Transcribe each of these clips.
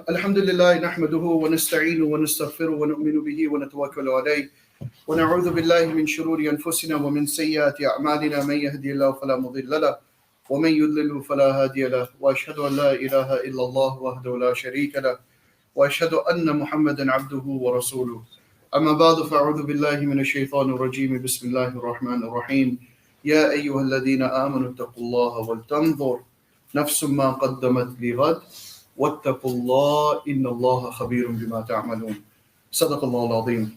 الحمد لله نحمده ونستعينه ونستغفره ونؤمن به ونتوكل عليه ونعوذ بالله من شرور أنفسنا ومن سيئات أعمالنا من يهدي الله فلا مضل له ومن يضلل فلا هادي له وأشهد أن لا إله إلا الله وحده لا شريك له وأشهد أن محمدا عبده ورسوله أما بعد فأعوذ بالله من الشيطان الرجيم بسم الله الرحمن الرحيم يا أيها الذين آمنوا اتقوا الله ولتنظر نفس ما قدمت لغد واتقوا الله إن الله خبير بما تعملون صدق الله العظيم.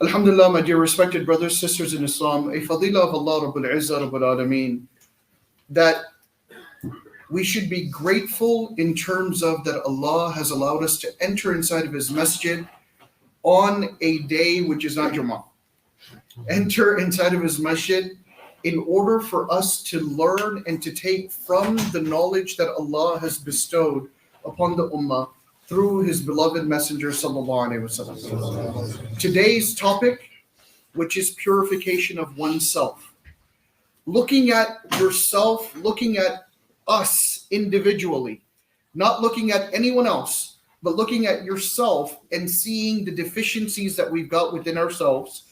Alhamdulillah, my dear respected brothers, sisters in Islam, a fadila of Allah Rabbul Izzah Rabbul Alameen, that we should be grateful in terms of that Allah has allowed us to enter inside of His masjid on a day which is not Jummah. Enter inside of His masjid in order for us to learn and to take from the knowledge that Allah has bestowed upon the Ummah through His beloved Messenger Sallallahu Alaihi Wasallam. Today's topic, which is purification of oneself. Looking at yourself, looking at us individually, not looking at anyone else, but looking at yourself and seeing the deficiencies that we've got within ourselves.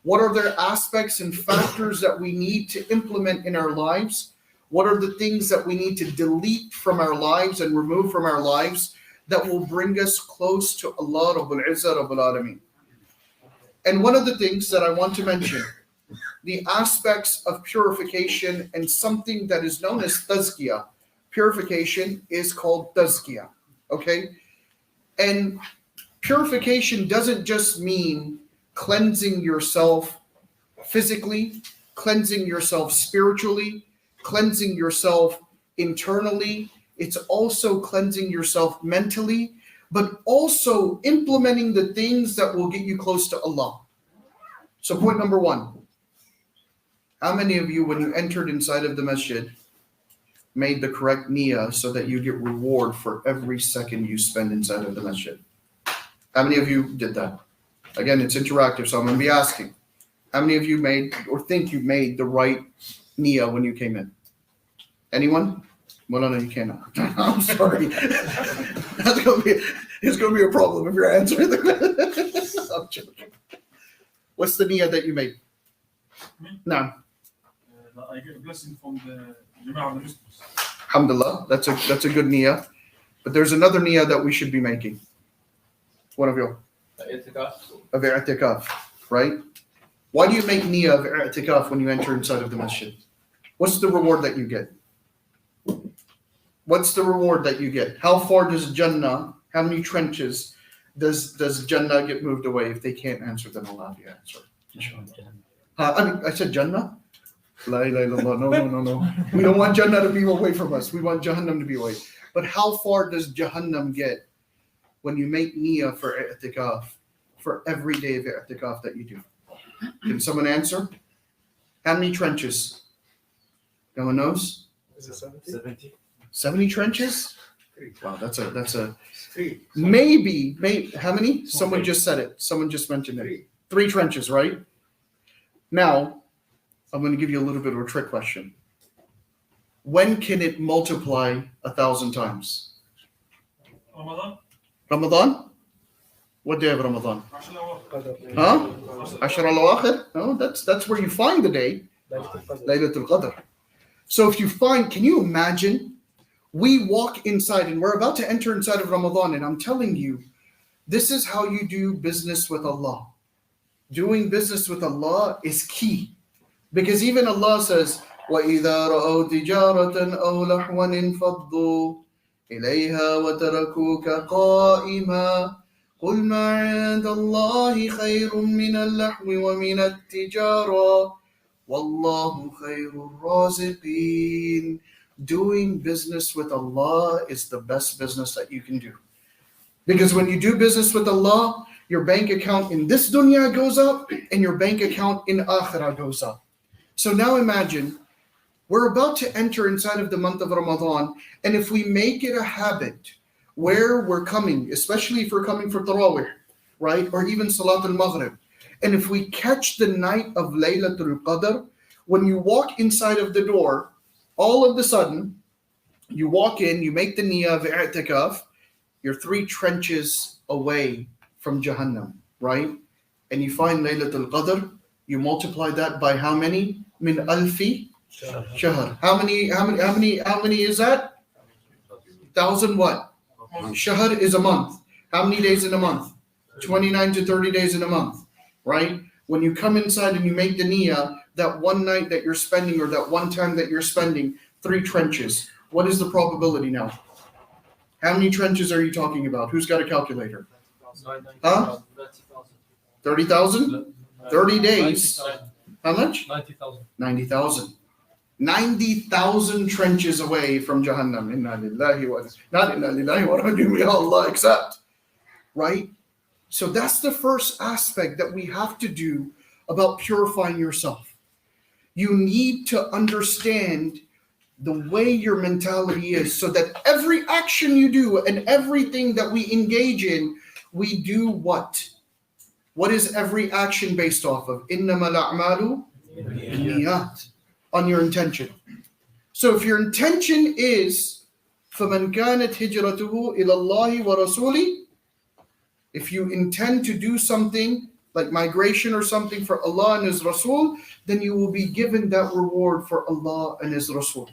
What are the aspects and factors that we need to implement in our lives? What are the things that we need to delete from our lives and remove from our lives that will bring us close to Allah Rabbul Izzah Rabbul Alameen? And one of the things that I want to mention, the aspects of purification and something that is known as tazkiyah. Purification is called tazkiyah, okay? And purification doesn't just mean cleansing yourself physically, cleansing yourself spiritually, cleansing yourself internally. It's also cleansing yourself mentally, but also implementing the things that will get you close to Allah. So point number one, how many of you, when you entered inside of the masjid, made the correct niyyah so that you get reward for every second you spend inside of the masjid? How many of you did that? Again, it's interactive, so I'm going to be asking. How many of you made or think you made the right niyyah when you came in? Anyone? Well, no, you cannot. I'm sorry. It's going to be a problem if you're answering the I'm joking. What's the niyyah that you made? No. I get a blessing from the Jama'ah of the Muslims. Alhamdulillah, that's a good niyyah. But there's another niyyah that we should be making. One of you. Of i'tikaf, right? Why do you make niyyah of i'tikaf when you enter inside of the masjid? What's the reward that you get? What's the reward that you get? How far does Jannah, how many trenches does Jannah get moved away? If they can't answer, then I'll have you answer. I said Jannah? La ilaha illallah. No. We don't want Jannah to be away from us. We want Jahannam to be away. But how far does Jahannam get when you make niyyah for i'tikaf, for every day of i'tikaf that you do? Can someone answer? How many trenches? No one knows? Is it 70? 70 trenches? Wow, that's a maybe how many? Someone just said it. Someone just mentioned it. 3 trenches, right? Now, I'm going to give you a little bit of a trick question. When can it multiply 1,000 times? Ramadan? What day of Ramadan? Huh? Ashar al-Awakhir? No, that's where you find the day. Laylatul Qadr. So if you find, can you imagine? We walk inside and we're about to enter inside of Ramadan, and I'm telling you, this is how you do business with Allah. Doing business with Allah is key. Because even Allah says, وَإِذَا رَأَوْا تِجَارَةً أَوْ لَحْوًا انفَضُّوا إِلَيْهَا وَتَرَكُوكَ قَائِمًا قُلْ مَا عِندَ اللَّهِ خَيْرٌ مِّنَ اللَّحْوِ وَمِنَ التِّجَارَةِ وَاللَّهُ خَيْرُ الرَّازِقِينَ. Doing business with Allah is the best business that you can do. Because when you do business with Allah, your bank account in this dunya goes up and your bank account in akhirah goes up. So now imagine, we're about to enter inside of the month of Ramadan, and if we make it a habit where we're coming, especially if we're coming for Tarawih, right? Or even Salat al-Maghrib, and if we catch the night of Laylatul Qadr, when you walk inside of the door, all of a sudden, you walk in, you make the niyyah of i'tikaf, you're 3 trenches away from Jahannam, right? And you find Laylatul Qadr, you multiply that by how many? Min alfi shahr. How many is that? 1,000 what? Shahr is a month. How many days in a month? 29 to 30 days in a month, right? When you come inside and you make the niyyah, that one night that you're spending or that one time that you're spending, 3 trenches. What is the probability now? How many trenches are you talking about? Who's got a calculator? Huh? 30,000? 30 days. How much? 90,000. 90,000. 90,000 trenches away from Jahannam. Inna lillahi wa not inna lillahi wa inna Allah accept. Right? So that's the first aspect that we have to do about purifying yourself. You need to understand the way your mentality is so that every action you do and everything that we engage in, we do what? What is every action based off of? Innamal a'malu binniyat. On your intention. So if your intention is فَمَنْ كَانَتْ هِجْرَتُهُ إِلَى اللَّهِ وَرَسُولِهِ, if you intend to do something like migration or something for Allah and His Rasul, then you will be given that reward for Allah and His Rasul.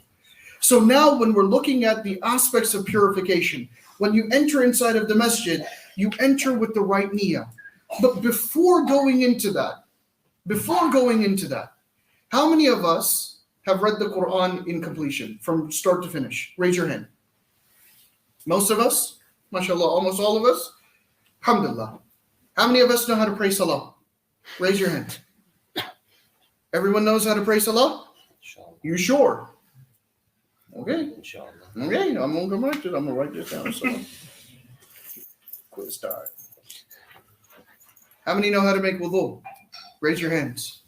So now when we're looking at the aspects of purification, when you enter inside of the masjid, you enter with the right niyyah. But before going into that, how many of us have read the Quran in completion from start to finish? Raise your hand. Most of us? MashaAllah, almost all of us? Alhamdulillah. How many of us know how to pray salah? Raise your hand. Everyone knows how to pray salah? You sure? Okay. Okay, I'm going to write it. I'm going to write this down. So. Quick start. How many know how to make wudu? Raise your hands.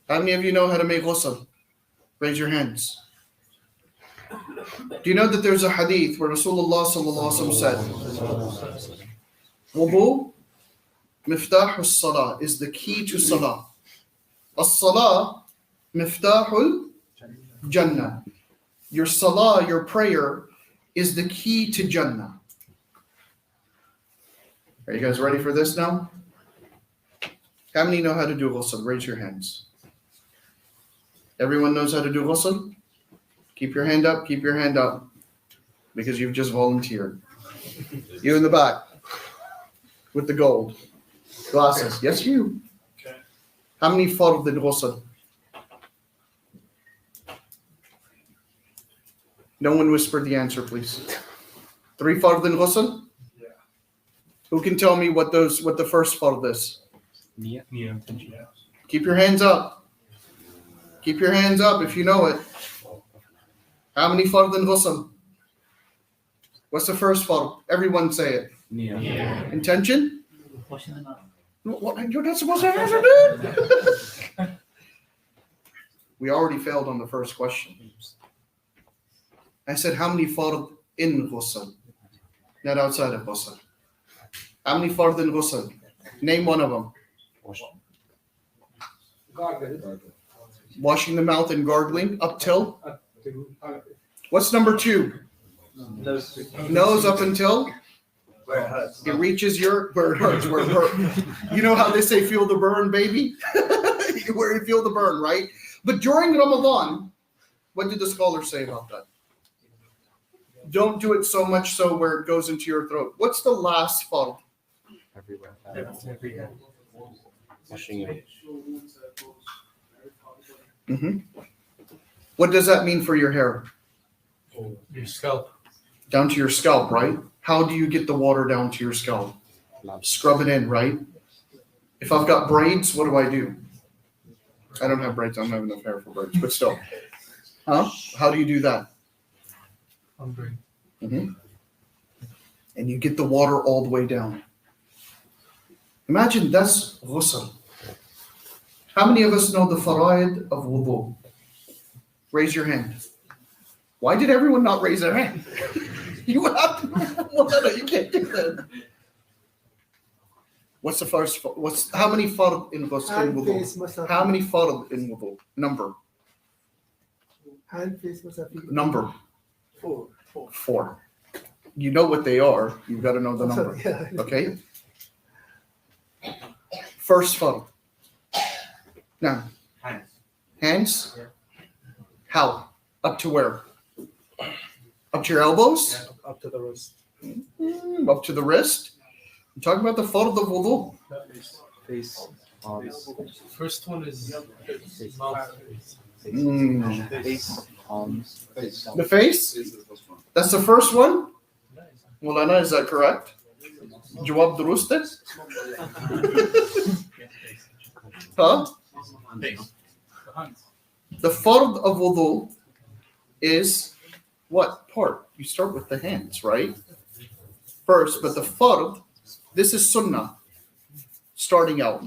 How many of you know how to make ghusl? Raise your hands. Do you know that there's a hadith where Rasulullah sallallahu alaihi wasallam said, wudu miftahul salah is the key to salah. As-salah miftahul jannah. Your salah, your prayer, is the key to Jannah. Are you guys ready for this now? How many know how to do ghusl? Raise your hands. Everyone knows how to do ghusl? Keep your hand up, because you've just volunteered. You in the back with the gold glasses. Yes, you. Okay. How many fard did ghusl? No one whispered the answer, please. 3 fard in ghusl? Yeah. Who can tell me what the first fard is? Yeah. Keep your hands up. Keep your hands up if you know it. How many fard in ghusl? What's the first fard? Everyone say it. Yeah. Intention? You're not supposed to answer that. We already failed on the first question. I said, how many fard in ghusl? Not outside of ghusl. How many fard in ghusl? Name one of them. Washing the mouth and gargling up till? What's number 2? Nose up until? Where it hurts. It reaches where it hurts, where it hurts. You know how they say feel the burn, baby? Where you feel the burn, right? But during Ramadan, what did the scholars say about that? Don't do it so much so where it goes into your throat. What's the last fard? Everywhere. Washing it. Mm-hmm. What does that mean for your hair? Your scalp. Down to your scalp, right? How do you get the water down to your scalp? Scrub it in, right? If I've got braids, what do? I don't have braids. I don't have enough hair for braids, but still. Huh? How do you do that? Mm-hmm. And you get the water all the way down. Imagine that's ghusl. How many of us know the faraid of wudu? Raise your hand. Why did everyone not raise their hand? You have to. You can't do that. What's the first? How many fard in wudu? How many fard in wudu? Number. Hand face, Number. 4. 4. You know what they are. You've got to know the number. Okay? First fard. Now, hands? How? Up to where? Up to your elbows? Up to the wrist. Up to the wrist? I'm talking about the fard of wudu. Face. Arms. First one is Face. mouth. Face. Arms. Face. The face? That's the first one? Mulana, is that correct? Jawab durust? Huh? Face. The hands. The fard of wudu is what part? You start with the hands, right? First, but the fard, this is sunnah, starting out.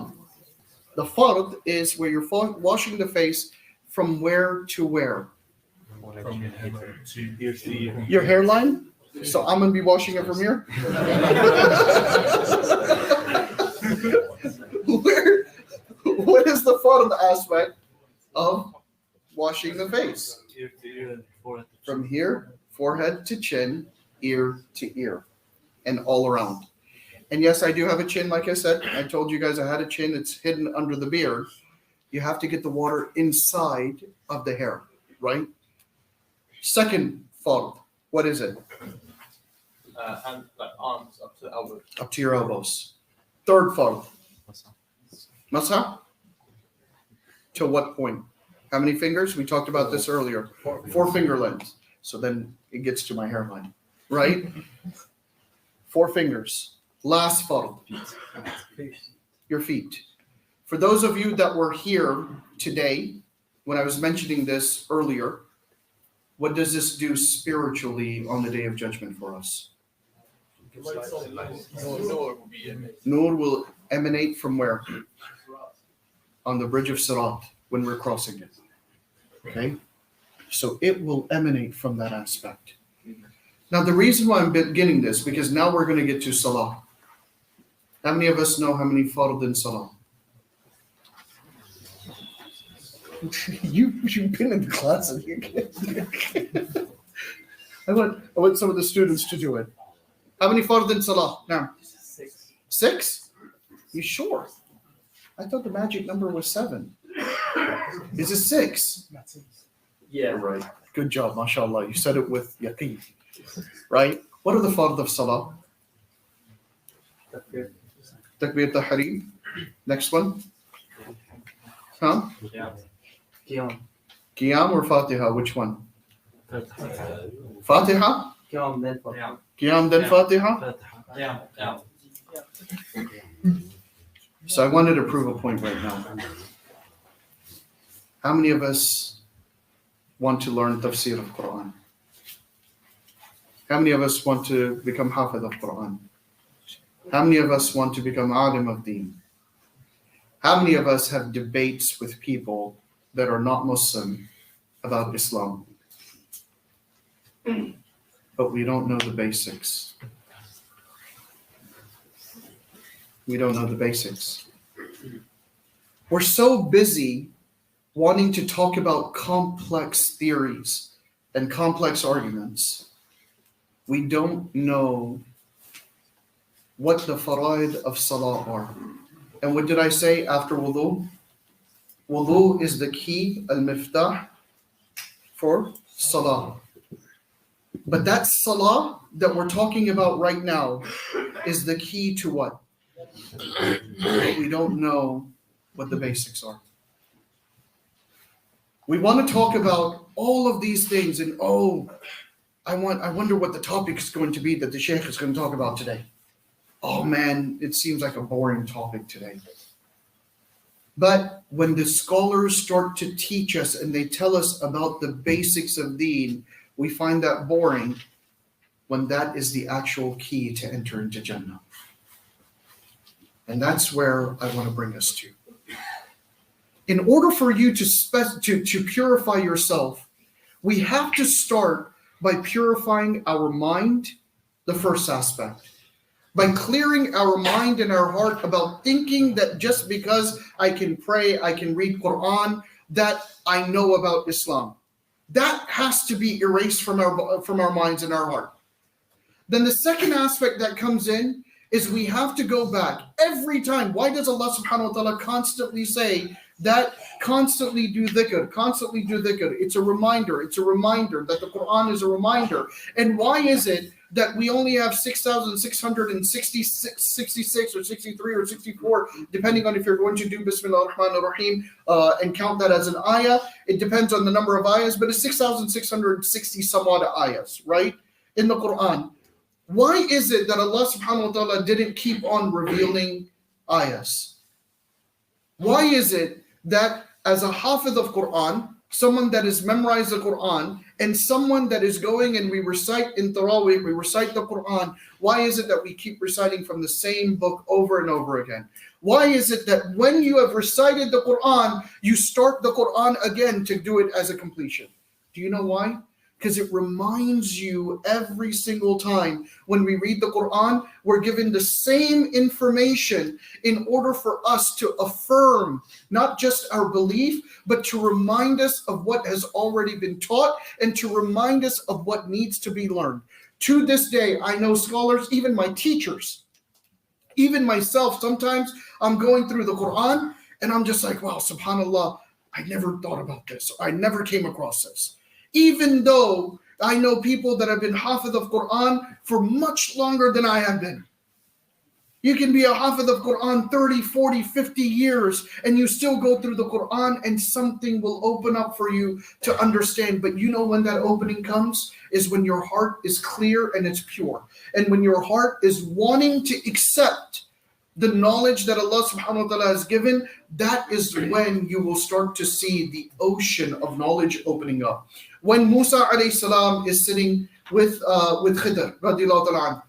The fard is where you're washing the face from where to where? From hammer to ear. Your hairline? So I'm going to be washing it from here? What is the fard aspect of washing the face? Ear to ear. Forehead. From here, forehead to chin, ear to ear, and all around. And yes, I do have a chin, like I said. I told you guys I had a chin. It's hidden under the beard. You have to get the water inside of the hair, right? Second fard, what is it? And like arms up to the elbow. Up to your elbows. Third fard, masa? To what point? How many fingers? We talked about this earlier. 4 finger lengths. So then it gets to my hairline, right? 4 fingers. Last fard, your feet. For those of you that were here today, when I was mentioning this earlier, what does this do spiritually on the Day of Judgment for us? Nur will be in. Nur will emanate from where? On the bridge of Sirat when we're crossing it. Okay? So it will emanate from that aspect. Now, the reason why I'm beginning this, because now we're going to get to Salah. How many of us know how many fard in Salah? You've been in the class and you can't. I want some of the students to do it. How many fard in Salah now? 6. 6? You sure? I thought the magic number was 7. Is it 6? Yeah. Right. Good job, mashallah. You said it with yaqeen. Right? What are the fard of Salah? Takbir Tahrim. Next one. Huh? Qiyam. Qiyam or Fatiha? Which one? Fatiha? Qiyam then Fatiha. Qiyam then Fatiha? Yeah. So I wanted to prove a point right now. How many of us want to learn tafsir of Quran? How many of us want to become hafiz of Quran? How many of us want to become alim of deen? How many of us have debates with people that are not Muslim about Islam? But we don't know the basics. We don't know the basics. We're so busy wanting to talk about complex theories and complex arguments. We don't know what the faraid of salah are. And what did I say after wudu? Wudu is the key, al-miftah, for salah. But that salah that we're talking about right now is the key to what? We don't know what the basics are. We want to talk about all of these things and I wonder what the topic is going to be that the Sheikh is going to talk about today. Oh man, it seems like a boring topic today. But when the scholars start to teach us and they tell us about the basics of deen, we find that boring when that is the actual key to enter into Jannah. And that's where I want to bring us to. In order for you to purify yourself, we have to start by purifying our mind, the first aspect. By clearing our mind and our heart about thinking that just because I can pray, I can read Quran, that I know about Islam. That has to be erased from our minds and our heart. Then the second aspect that comes in is we have to go back every time. Why does Allah subhanahu wa ta'ala constantly say that constantly do dhikr, constantly do dhikr? It's a reminder that the Quran is a reminder. And why is it that we only have 6,666 or 63 or 64, depending on if you're going to do Bismillah ar-Rahman ar-Rahim and count that as an ayah? It depends on the number of ayahs, but it's 6,660 some odd ayahs, right, in the Quran. Why is it that Allah subhanahu wa ta'ala didn't keep on revealing ayahs? Why is it that as a hafiz of Quran, someone that has memorized the Quran, and someone that is going and we recite in Tarawih, we recite the Quran, why is it that we keep reciting from the same book over and over again? Why is it that when you have recited the Quran, you start the Quran again to do it as a completion? Do you know why? Because it reminds you every single time when we read the Quran, we're given the same information in order for us to affirm not just our belief, but to remind us of what has already been taught and to remind us of what needs to be learned. To this day, I know scholars, even my teachers, even myself, sometimes I'm going through the Quran and I'm just like, wow, subhanAllah, I never thought about this. I never came across this. Even though I know people that have been hafiz of Quran for much longer than I have been. You can be a hafiz of Quran 30, 40, 50 years, and you still go through the Quran and something will open up for you to understand. But you know when that opening comes is when your heart is clear and it's pure. And when your heart is wanting to accept the knowledge that Allah subhanahu wa ta'ala has given, that is when you will start to see the ocean of knowledge opening up. When Musa alayhi salam is sitting with Khidr radiallahu ta'ala,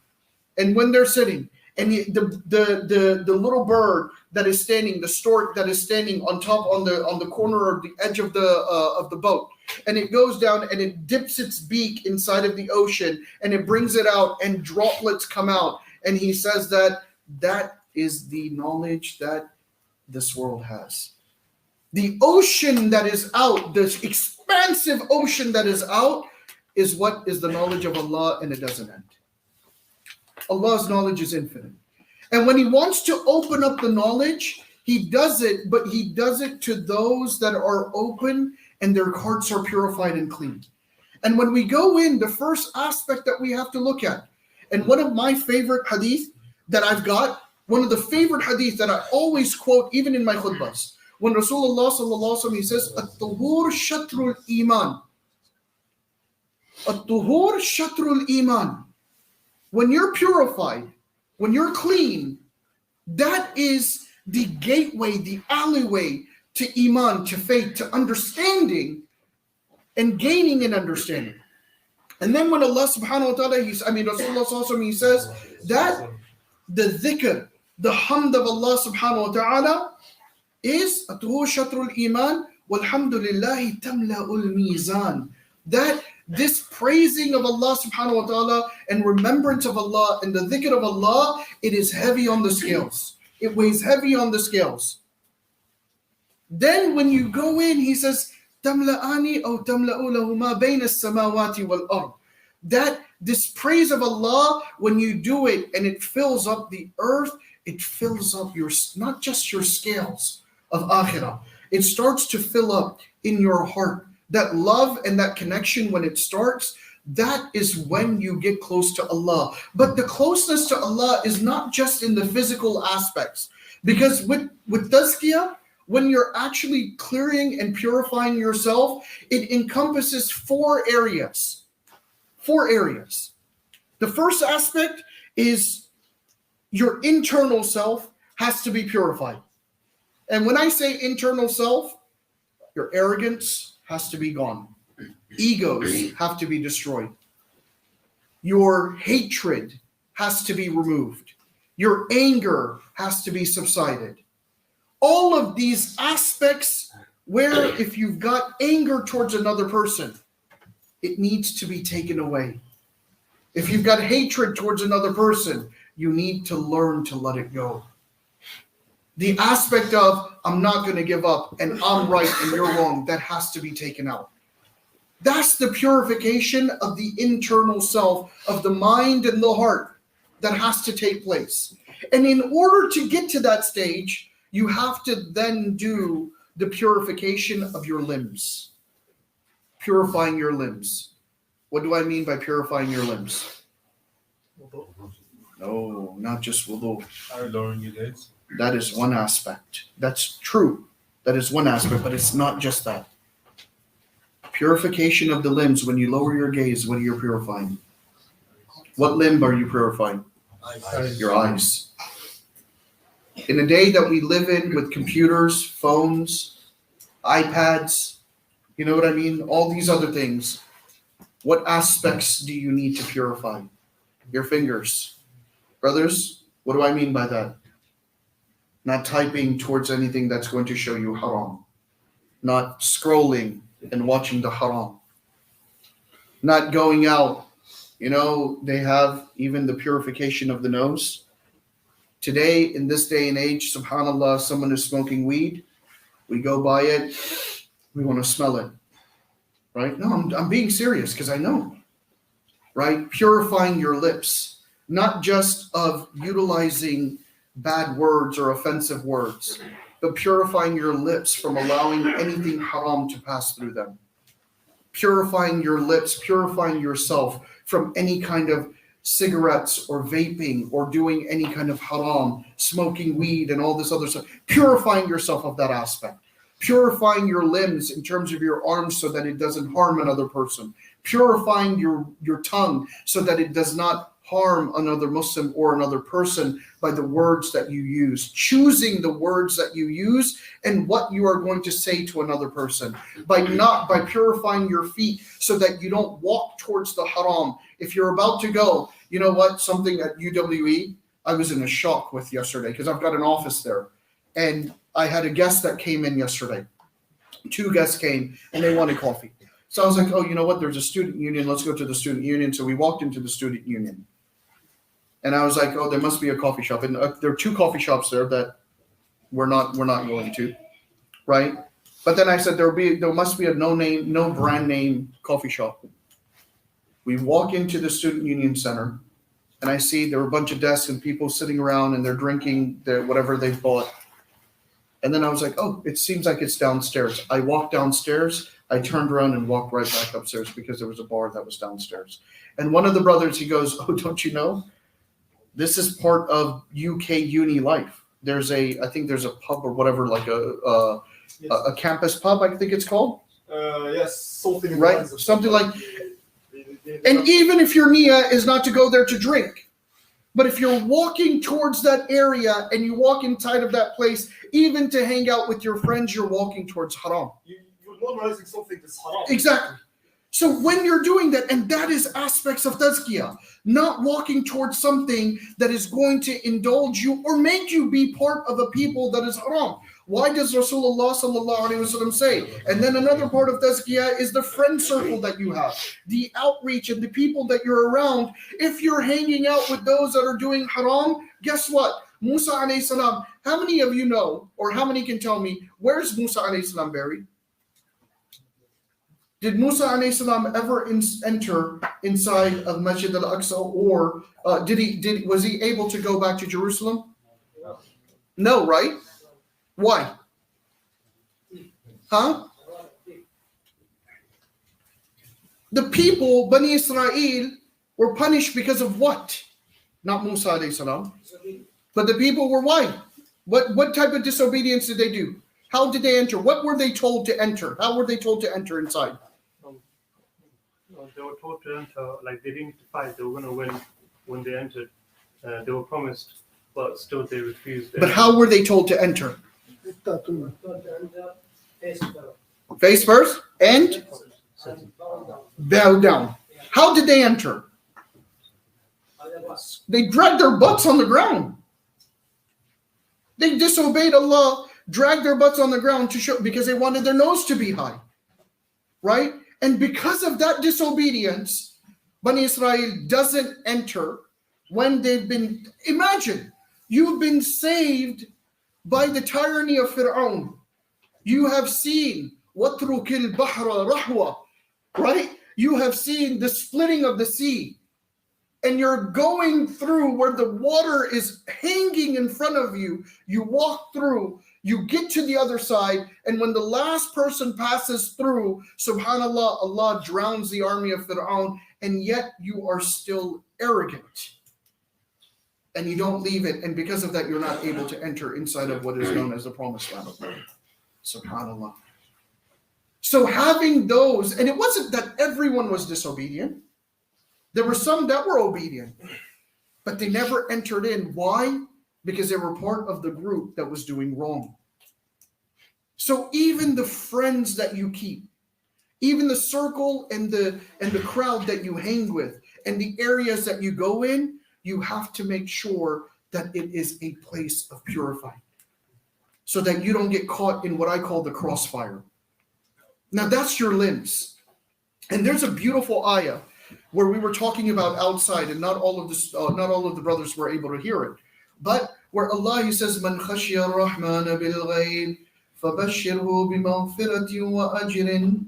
and when they're sitting, and the little bird that is standing, the stork that is standing on top on the corner or the edge of the boat, and it goes down and it dips its beak inside of the ocean and it brings it out and droplets come out, and he says that is the knowledge that this world has. The ocean that is out, this expansive ocean that is out, is what is the knowledge of Allah, and it doesn't end. Allah's knowledge is infinite. And when He wants to open up the knowledge, He does it, but He does it to those that are open and their hearts are purified and clean. And when we go in, the first aspect that we have to look at, and one of my favorite hadith that I've got, one of the favorite hadith that I always quote, even in my khutbahs, when Rasulullah sallallahu alaihi wasallam, he says, "At-tuhur shatrul iman." At-tuhur shatrul iman. When you're purified, when you're clean, that is the gateway, the alleyway to iman, to faith, to understanding, and gaining an understanding. And then when Allah subhanahu wa ta'ala, Rasulullah sallallahu alaihi wasallam, he says that the dhikr, the hamd of Allah subhanahu wa ta'ala is atuhu shatrul iman walhamdulillahi tamla'ul mizan. That this praising of Allah subhanahu wa ta'ala and remembrance of Allah and the dhikr of Allah, it is heavy on the scales. It weighs heavy on the scales. Then when you go in, he says, tamla'ani aw tamla'u lahu ma bayna as-samawati wal ard. That this praise of Allah, when you do it and it fills up the earth, it fills up your, not just your scales of akhirah. It starts to fill up in your heart. That love and that connection, when it starts, that is when you get close to Allah. But the closeness to Allah is not just in the physical aspects. Because with tazkiyah, when you're actually clearing and purifying yourself, it encompasses 4 areas. 4 areas. The first aspect is your internal self has to be purified. And when I say internal self, your arrogance has to be gone. Egos have to be destroyed. Your hatred has to be removed. Your anger has to be subsided. All of these aspects where if you've got anger towards another person, it needs to be taken away. If you've got hatred towards another person, you need to learn to let it go. The aspect of, I'm not going to give up and I'm right and you're wrong, that has to be taken out. That's the purification of the internal self, of the mind and the heart that has to take place. And in order to get to that stage, you have to then do the purification of your limbs. Purifying your limbs. What do I mean by purifying your limbs? No, not just wudu. Lowering your gaze. That is one aspect. That's true. That is one aspect, but it's not just that. Purification of the limbs. When you lower your gaze, what are you purifying? What limb are you purifying? Your eyes. In a day that we live in with computers, phones, iPads, you know what I mean? All these other things. What aspects do you need to purify? Your fingers. Brothers, what do I mean by that? Not typing towards anything that's going to show you haram. Not scrolling and watching the haram. Not going out. You know, they have even the purification of the nose. Today, in this day and age, subhanAllah, someone is smoking weed. We go by it. We want to smell it. Right? No, I'm being serious because I know. Right? Purifying your lips. Not just of utilizing bad words or offensive words, but purifying your lips from allowing anything haram to pass through them. Purifying your lips, purifying yourself from any kind of cigarettes or vaping or doing any kind of haram, smoking weed and all this other stuff. Purifying yourself of that aspect. Purifying your limbs in terms of your arms so that it doesn't harm another person. Purifying your tongue so that it does not harm another Muslim or another person by the words that you use. Choosing the words that you use and what you are going to say to another person. By purifying your feet so that you don't walk towards the haram. If you're about to go, you know what? Something at UWE, I was in a shock with yesterday because I've got an office there. And I had a guest that came in yesterday. 2 guests came and they wanted coffee. So I was like, oh, you know what? There's a student union. Let's go to the student union. So we walked into the student union. And I was like, oh, there must be a coffee shop. And there are 2 coffee shops there that we're not going to, right? But then I said there must be a no brand name coffee shop. We walk into the student union center, and I see there were a bunch of desks and people sitting around and they're drinking whatever they've bought. And then I was like, oh, it seems like it's downstairs. I walked downstairs. I turned around and walked right back upstairs because there was a bar that was downstairs. And one of the brothers, he goes, oh, don't you know? This is part of UK uni life. I think there's a pub or whatever, like a campus pub, I think it's called. Yes, something right, something like. And even if your niyyah is not to go there to drink, but if you're walking towards that area and you walk inside of that place, even to hang out with your friends, you're walking towards haram. You're normalizing something that's haram. Exactly. So when you're doing that, and that is aspects of tazkiyah, not walking towards something that is going to indulge you or make you be part of a people that is haram. Why does Rasulullah sallallahu alaihi wasallam say? And then another part of tazkiyah is the friend circle that you have, the outreach and the people that you're around. If you're hanging out with those that are doing haram, guess what? Musa alayhi salam, how many of you know, or how many can tell me, where's Musa alayhi salam buried? Did Musa alayhi salam ever enter inside of Masjid al-Aqsa, or was he able to go back to Jerusalem? No, right? Why? Huh? The people, Bani Israel, were punished because of what? Not Musa alayhi salam. But the people were why? What type of disobedience did they do? How did they enter? What were they told to enter? How were they told to enter inside? They were told to enter, like they didn't fight, they were going to win when they entered. They were promised, but still they refused. But how were they told to enter? Face first and bow down. How did they enter? They dragged their butts on the ground. They disobeyed Allah, dragged their butts on the ground to show, because they wanted their nose to be high. Right? And because of that disobedience, Bani Israel doesn't enter when they've been, imagine, you've been saved by the tyranny of Fir'aun. You have seen, وَاتْرُكِ الْبَحْرَ رَحْوَةً. right? You have seen the splitting of the sea, and you're going through where the water is hanging in front of you. You walk through, you get to the other side, and when the last person passes through, subhanallah, Allah drowns the army of Fir'aun, and yet you are still arrogant. And you don't leave it, and because of that, you're not able to enter inside of what is known as the promised land. Subhanallah. So having those, and it wasn't that everyone was disobedient. There were some that were obedient, but they never entered in. Why? Because they were part of the group that was doing wrong. So even the friends that you keep, even the circle and the crowd that you hang with, and the areas that you go in, you have to make sure that it is a place of purifying, so that you don't get caught in what I call the crossfire. Now that's your limbs. And there's a beautiful ayah where we were talking about outside, and not all of the brothers were able to hear it, but where Allah, He says, "Man khashiya ar-Rahmana bil ghayb, fabashshirhu bimaghfiratin wa ajrin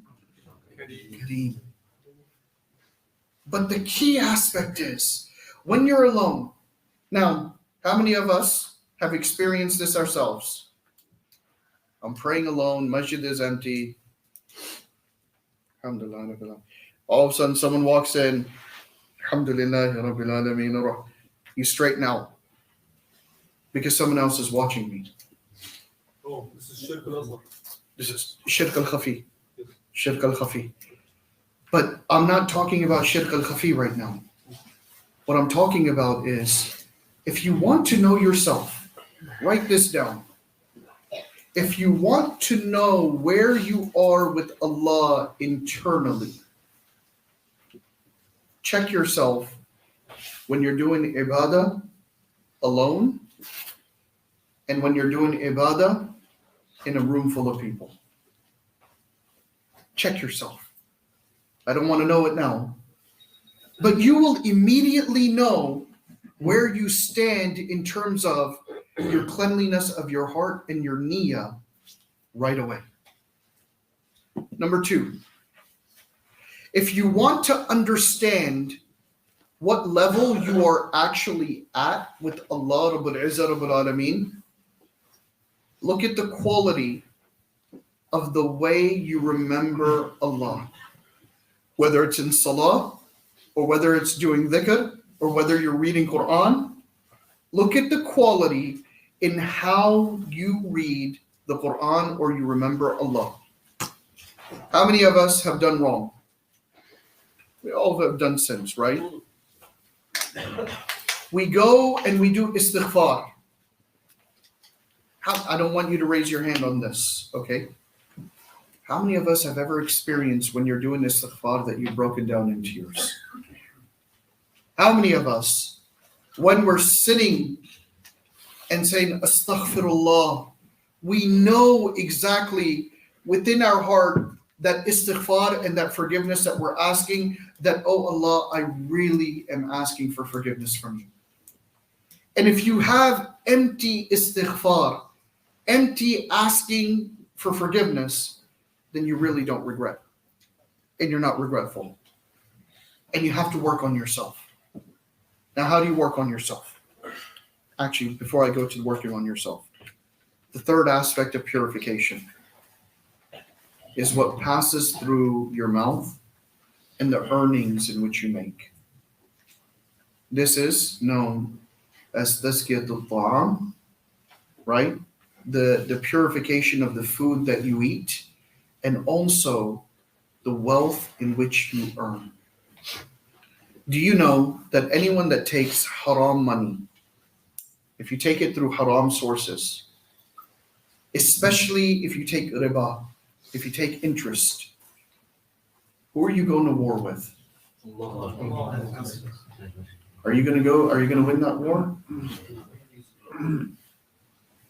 kareem." But the key aspect is when you're alone. Now, how many of us have experienced this ourselves? I'm praying alone, masjid is empty. Alhamdulillah. All of a sudden, someone walks in. Alhamdulillah, Rabbil Alameen. You straighten out because someone else is watching me. Oh, this is Sheikh al-Azhar. This is shirk al-khafi. Shirk al-khafi. But I'm not talking about shirk al-khafi right now. What I'm talking about is, if you want to know yourself, write this down. If you want to know where you are with Allah internally, check yourself when you're doing ibadah alone and when you're doing ibadah in a room full of people. Check yourself. I don't want to know it now, but you will immediately know where you stand in terms of your cleanliness of your heart and your niyyah right away. Number 2, if you want to understand what level you are actually at with Allah Rabbul Izzah Rabbul Alameen, look at the quality of the way you remember Allah. Whether it's in salah, or whether it's doing dhikr, or whether you're reading Quran, look at the quality in how you read the Quran or you remember Allah. How many of us have done wrong? We all have done sins, right? We go and we do istighfar. I don't want you to raise your hand on this, okay? How many of us have ever experienced when you're doing istighfar that you've broken down in tears? How many of us, when we're sitting and saying astaghfirullah, we know exactly within our heart that istighfar and that forgiveness that we're asking, that, oh Allah, I really am asking for forgiveness from you. And if you have empty istighfar, empty asking for forgiveness, then you really don't regret. And you're not regretful. And you have to work on yourself. Now, how do you work on yourself? Actually, before I go to working on yourself, the third aspect of purification is what passes through your mouth and the earnings in which you make. This is known as tazkiyatul ta'am, right? The purification of the food that you eat, and also the wealth in which you earn. Do you know that anyone that takes haram money, if you take it through haram sources, especially if you take riba, if you take interest, who are you going to war with? Are you going to win that war?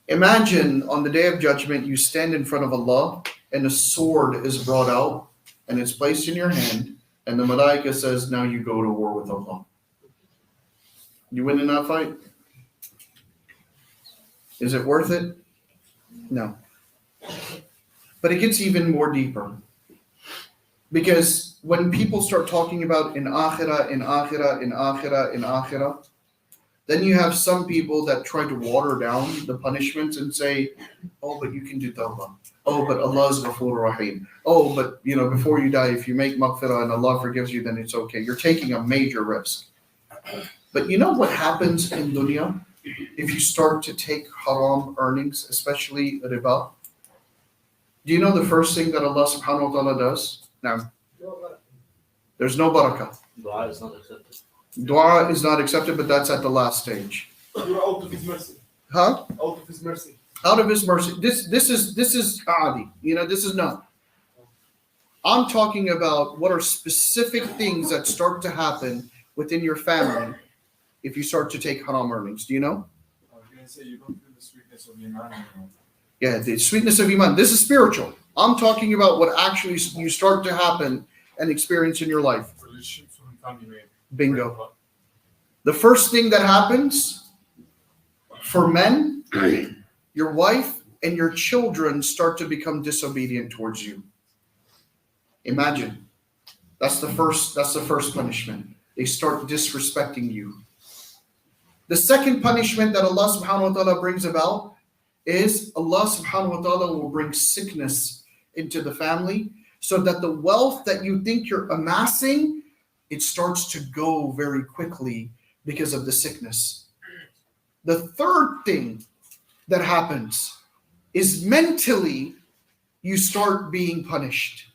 Imagine on the day of judgment, you stand in front of Allah and a sword is brought out and it's placed in your hand, and the malaika says, now you go to war with Allah. You win in that fight? Is it worth it? No. But it gets even more deeper. Because when people start talking about in akhirah, in akhirah, in akhirah, in akhirah, then you have some people that try to water down the punishments and say, oh, but you can do tawbah. Oh, but Allah is Ghafur Rahim. Oh, but before you die, if you make maghfirah and Allah forgives you, then it's okay. You're taking a major risk. But you know what happens in dunya if you start to take haram earnings, especially riba? Do you know the first thing that Allah subhanahu wa ta'ala does? Now, there's no barakah. Dua is not accepted. Dua is not accepted, but that's at the last stage. You're out of His mercy. Huh? Out of His mercy. Out of His mercy. This is adi. This is not. I'm talking about what are specific things that start to happen within your family if you start to take haram earnings. Do you know? I was going to say, you don't feel the sweetness of Iman anymore. Yeah, the sweetness of iman. This is spiritual. I'm talking about what actually you start to happen and experience in your life. Relationships with family, mate. Bingo. The first thing that happens for men, your wife and your children start to become disobedient towards you. Imagine. That's the first punishment. They start disrespecting you. The second punishment that Allah subhanahu wa ta'ala brings about is Allah subhanahu wa ta'ala will bring sickness into the family so that the wealth that you think you're amassing, it starts to go very quickly because of the sickness. The third thing that happens is mentally you start being punished.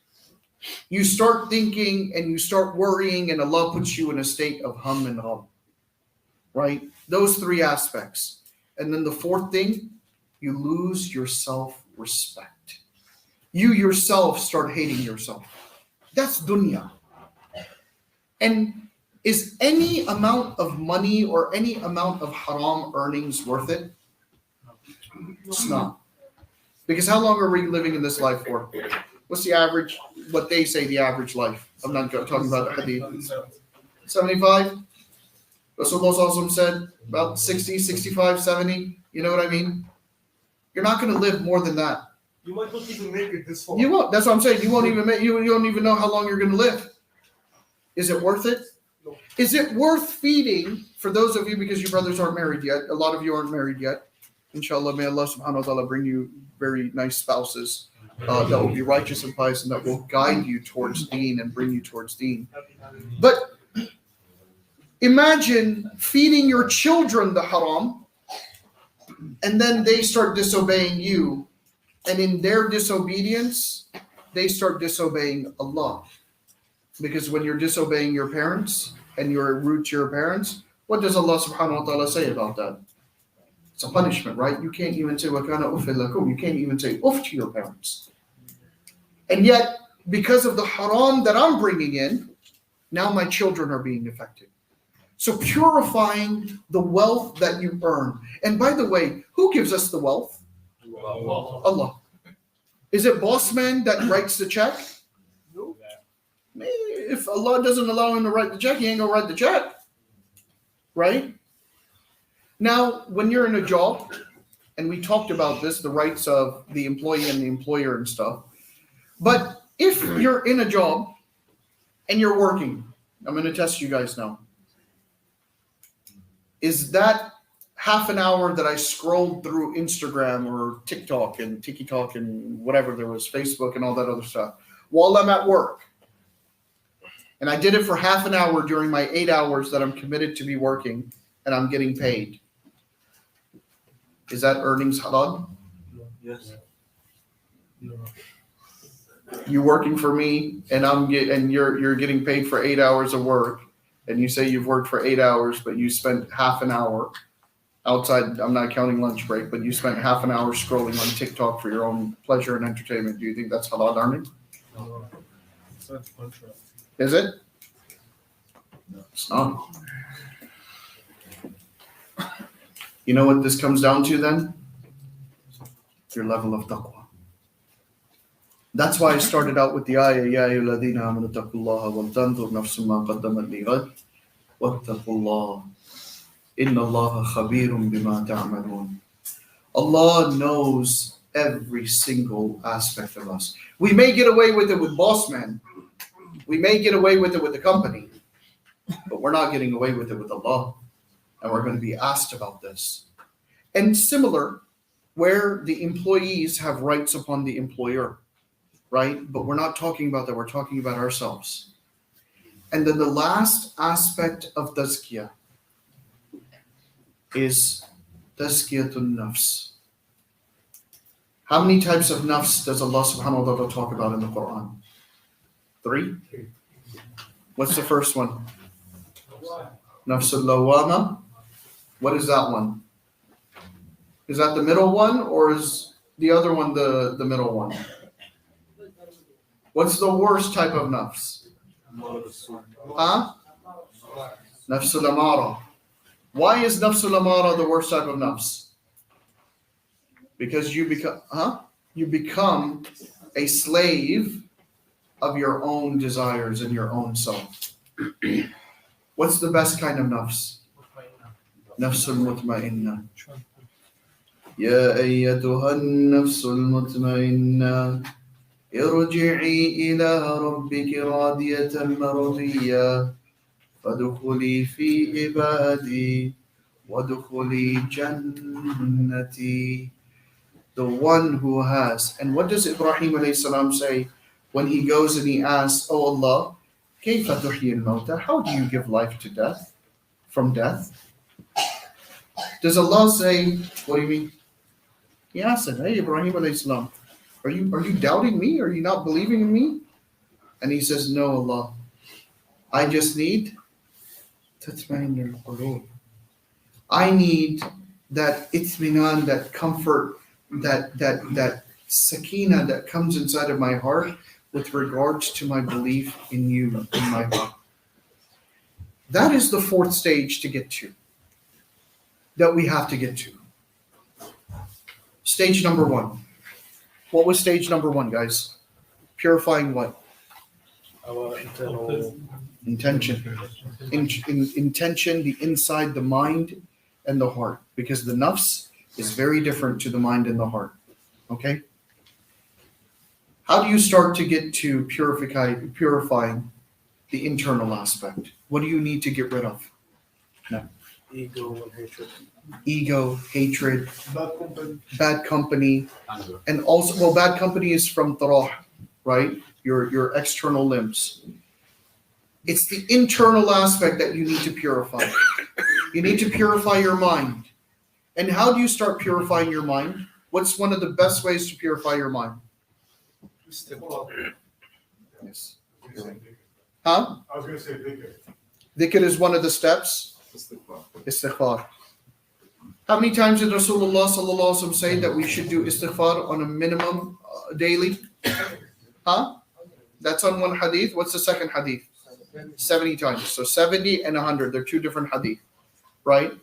You start thinking and you start worrying, and Allah puts you in a state of hum and hum. Right? Those three aspects. And then the fourth thing, you lose your self-respect. You yourself start hating yourself. That's dunya. And is any amount of money or any amount of haram earnings worth it? It's not. Because how long are we living in this life for? What's the average, what they say the average life? I'm not talking about the hadith. 75? Rasulullah said about 60, 65, 70. You know what I mean? You're not going to live more than that. You might not even make it this far. You won't. That's what I'm saying. You won't even make. You don't even know how long you're going to live. Is it worth it? No. Is it worth feeding for those of you, because your brothers aren't married yet? A lot of you aren't married yet. Inshallah, may Allah subhanahu wa ta'ala bring you very nice spouses that will be righteous and pious and that will guide you towards deen and bring you towards deen. But imagine feeding your children the haram and then they start disobeying you. And in their disobedience, they start disobeying Allah. Because when you're disobeying your parents and you're rude to your parents, what does Allah subhanahu wa ta'ala say about that? It's a punishment, right? You can't even say وَكَانَ أُفٍّ لَكُمْ. You can't even say uff to your parents. And yet, because of the haram that I'm bringing in, now my children are being affected. So purifying the wealth that you earn. And by the way, who gives us the wealth? Allah. Is it boss man that writes the check? No. If Allah doesn't allow him to write the check, he ain't gonna write the check. Right? Now, when you're in a job, and we talked about this, the rights of the employee and the employer and stuff. But if you're in a job and you're working, I'm going to test you guys now. Is that half an hour that I scrolled through Instagram or TikTok and TikTok and whatever there was, Facebook and all that other stuff, while I'm at work, and I did it for half an hour during my 8 hours that I'm committed to be working and I'm getting paid, is that earnings halal? Yes. You working for me and you're getting paid for 8 hours of work, and you say you've worked for 8 hours, but you spent half an hour outside, I'm not counting lunch break, but you spent half an hour scrolling on TikTok for your own pleasure and entertainment. Do you think that's halal earning? No. Is it? No, it's not. You know what this comes down to then? Your level of taqwa. That's why I started out with the ayah, Ya ayyuhalladhina amanu taqullaha wal tanzur nafsum ma qaddamat lighad wattaqullah inna Allaha khabirum bima ta'malun. Allah knows every single aspect of us. We may get away with it with boss man, We may get away with it with the company, but we're not getting away with it with Allah. And we're going to be asked about this. And similar, where the employees have rights upon the employer, right? But we're not talking about that. We're talking about ourselves. And then the last aspect of tazkiyah is tazkiyatun nafs. How many types of nafs does Allah subhanahu wa ta'ala talk about in the Quran? 3? What's the first one? Nafsul lawama. What is that one? Is that the middle one, or is the other one the middle one? What's the worst type of nafs? Huh? Nafsul amara. Why is nafsul amara the worst type of nafs? Because you become a slave of your own desires and your own self. What's the best kind of nafs? Nafsul mutma'inna. يا أيتها النفس المطمئنة ارجعي إلى ربك راضية مرضية فادخلي في عبادي وادخلي جنتي. The one who has. And what does Ibrahim alayhi salam say when he goes and he asks, Oh Allah, كيف تحيي الموتى? How do you give life to death? From death? Does Allah say, what do you mean? He asked him, Hey Ibrahim alayhi salam, are you doubting me? Are you not believing in me? And he says, No, Allah. I just need tatma'in al-qulub. I need that itminan, that comfort, that sakina that comes inside of my heart with regards to my belief in you, in my heart. That is the 4th stage to get to, that we have to get to. Stage number 1. What was stage number 1, guys? Purifying what? Our internal Intention. Intention, the inside, the mind, and the heart. Because the nafs is very different to the mind and the heart. Okay? How do you start to get to purifying the internal aspect? What do you need to get rid of? No. ego and hatred. Ego, hatred, Bad company. and also, well, bad company is from tarah, right? Your external limbs. It's the internal aspect that you need to purify. You need to purify your mind. And how do you start purifying your mind? What's one of the best ways to purify your mind? Yes. Huh? I was going to say dhikr. Dhikr is one of the steps. Istighfar. How many times did Rasulullah sallallahu alaihi wasallam say that we should do istighfar on a minimum daily? Huh? That's on one hadith. What's the second hadith? 70 times. So 70 and 100. They're 2 different hadith. Right?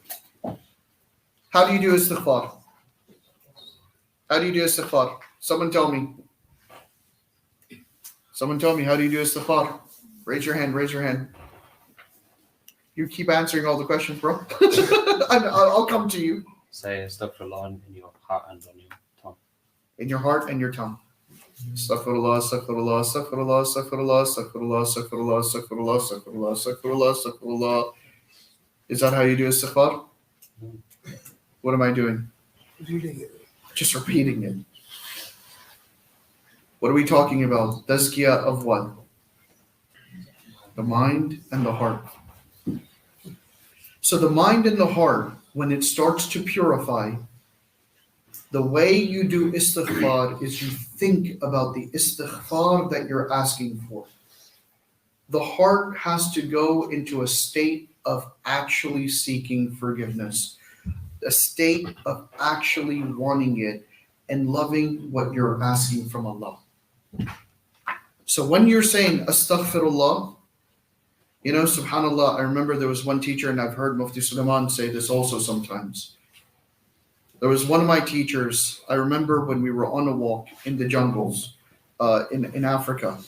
How do you do istighfar? How do you do istighfar? Someone tell me. Someone tell me, how do you do istighfar? Raise your hand, raise your hand. You keep answering all the questions, bro. I'll come to you. Say astaghfirullah in your heart and on your tongue. In your heart and your tongue. Astaghfirullah, astaghfirullah, astaghfirullah, astaghfirullah, astaghfirullah, astaghfirullah, astaghfirullah, astaghfirullah, astaghfirullah, astaghfirullah. Is that how you do istighfar? What am I doing? Reading it. Just repeating it. What are we talking about? Tazkiyah of what? The mind and the heart. So the mind and the heart, when it starts to purify, the way you do istighfar is you think about the istighfar that you're asking for. The heart has to go into a state of actually seeking forgiveness, a state of actually wanting it and loving what you're asking from Allah. So when you're saying astaghfirullah, you know, subhanallah, I remember there was one teacher, and I've heard Mufti Sulaiman say this also sometimes. There was one of my teachers, I remember when we were on a walk in the jungles in Africa.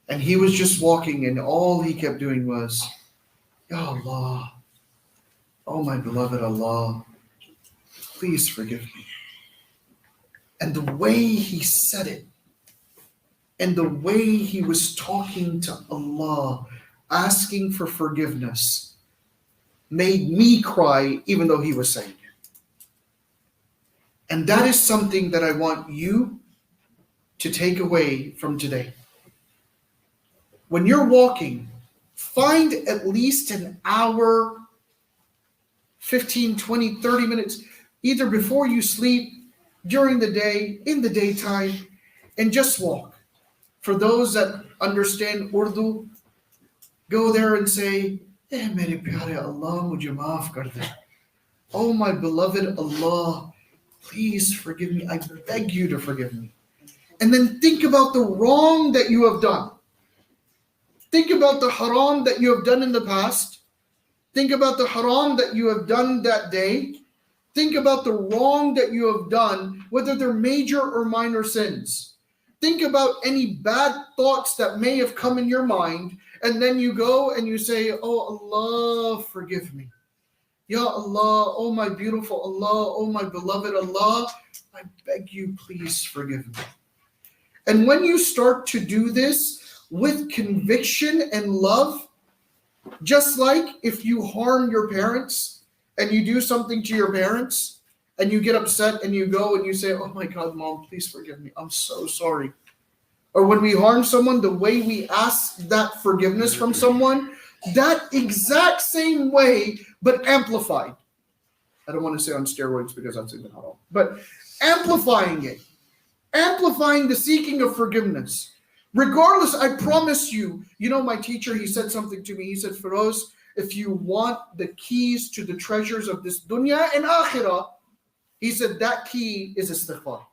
And he was just walking, and all he kept doing was, Ya Allah, oh my beloved Allah, please forgive me. And the way he said it, And the way he was talking to Allah, asking for forgiveness, made me cry even though he was saying it. And that is something that I want you to take away from today. When you're walking, find at least an hour, 15, 20, 30 minutes, either before you sleep, during the day, in the daytime, and just walk. For those that understand Urdu, go there and say, "Eh, mere pyare Allah, mujhe maaf kar de. Oh, my beloved Allah, please forgive me. I beg you to forgive me." And then think about the wrong that you have done. Think about the haram that you have done in the past. Think about the haram that you have done that day. Think about the wrong that you have done, whether they're major or minor sins. Think about any bad thoughts that may have come in your mind, and then you go and you say, "Oh Allah, forgive me. Ya Allah, oh my beautiful Allah, oh my beloved Allah, I beg you, please forgive me." And when you start to do this with conviction and love, just like if you harm your parents and you do something to your parents and you get upset and you go and you say, "Oh my God, Mom, please forgive me. I'm so sorry." Or when we harm someone, the way we ask that forgiveness from someone, that exact same way, but amplified. I don't want to say on steroids because that's even haram, but amplifying it, amplifying the seeking of forgiveness. Regardless, I promise you, my teacher, he said something to me. He said, "Feroz, if you want the keys to the treasures of this dunya and akhirah," he said, "that key is istighfar."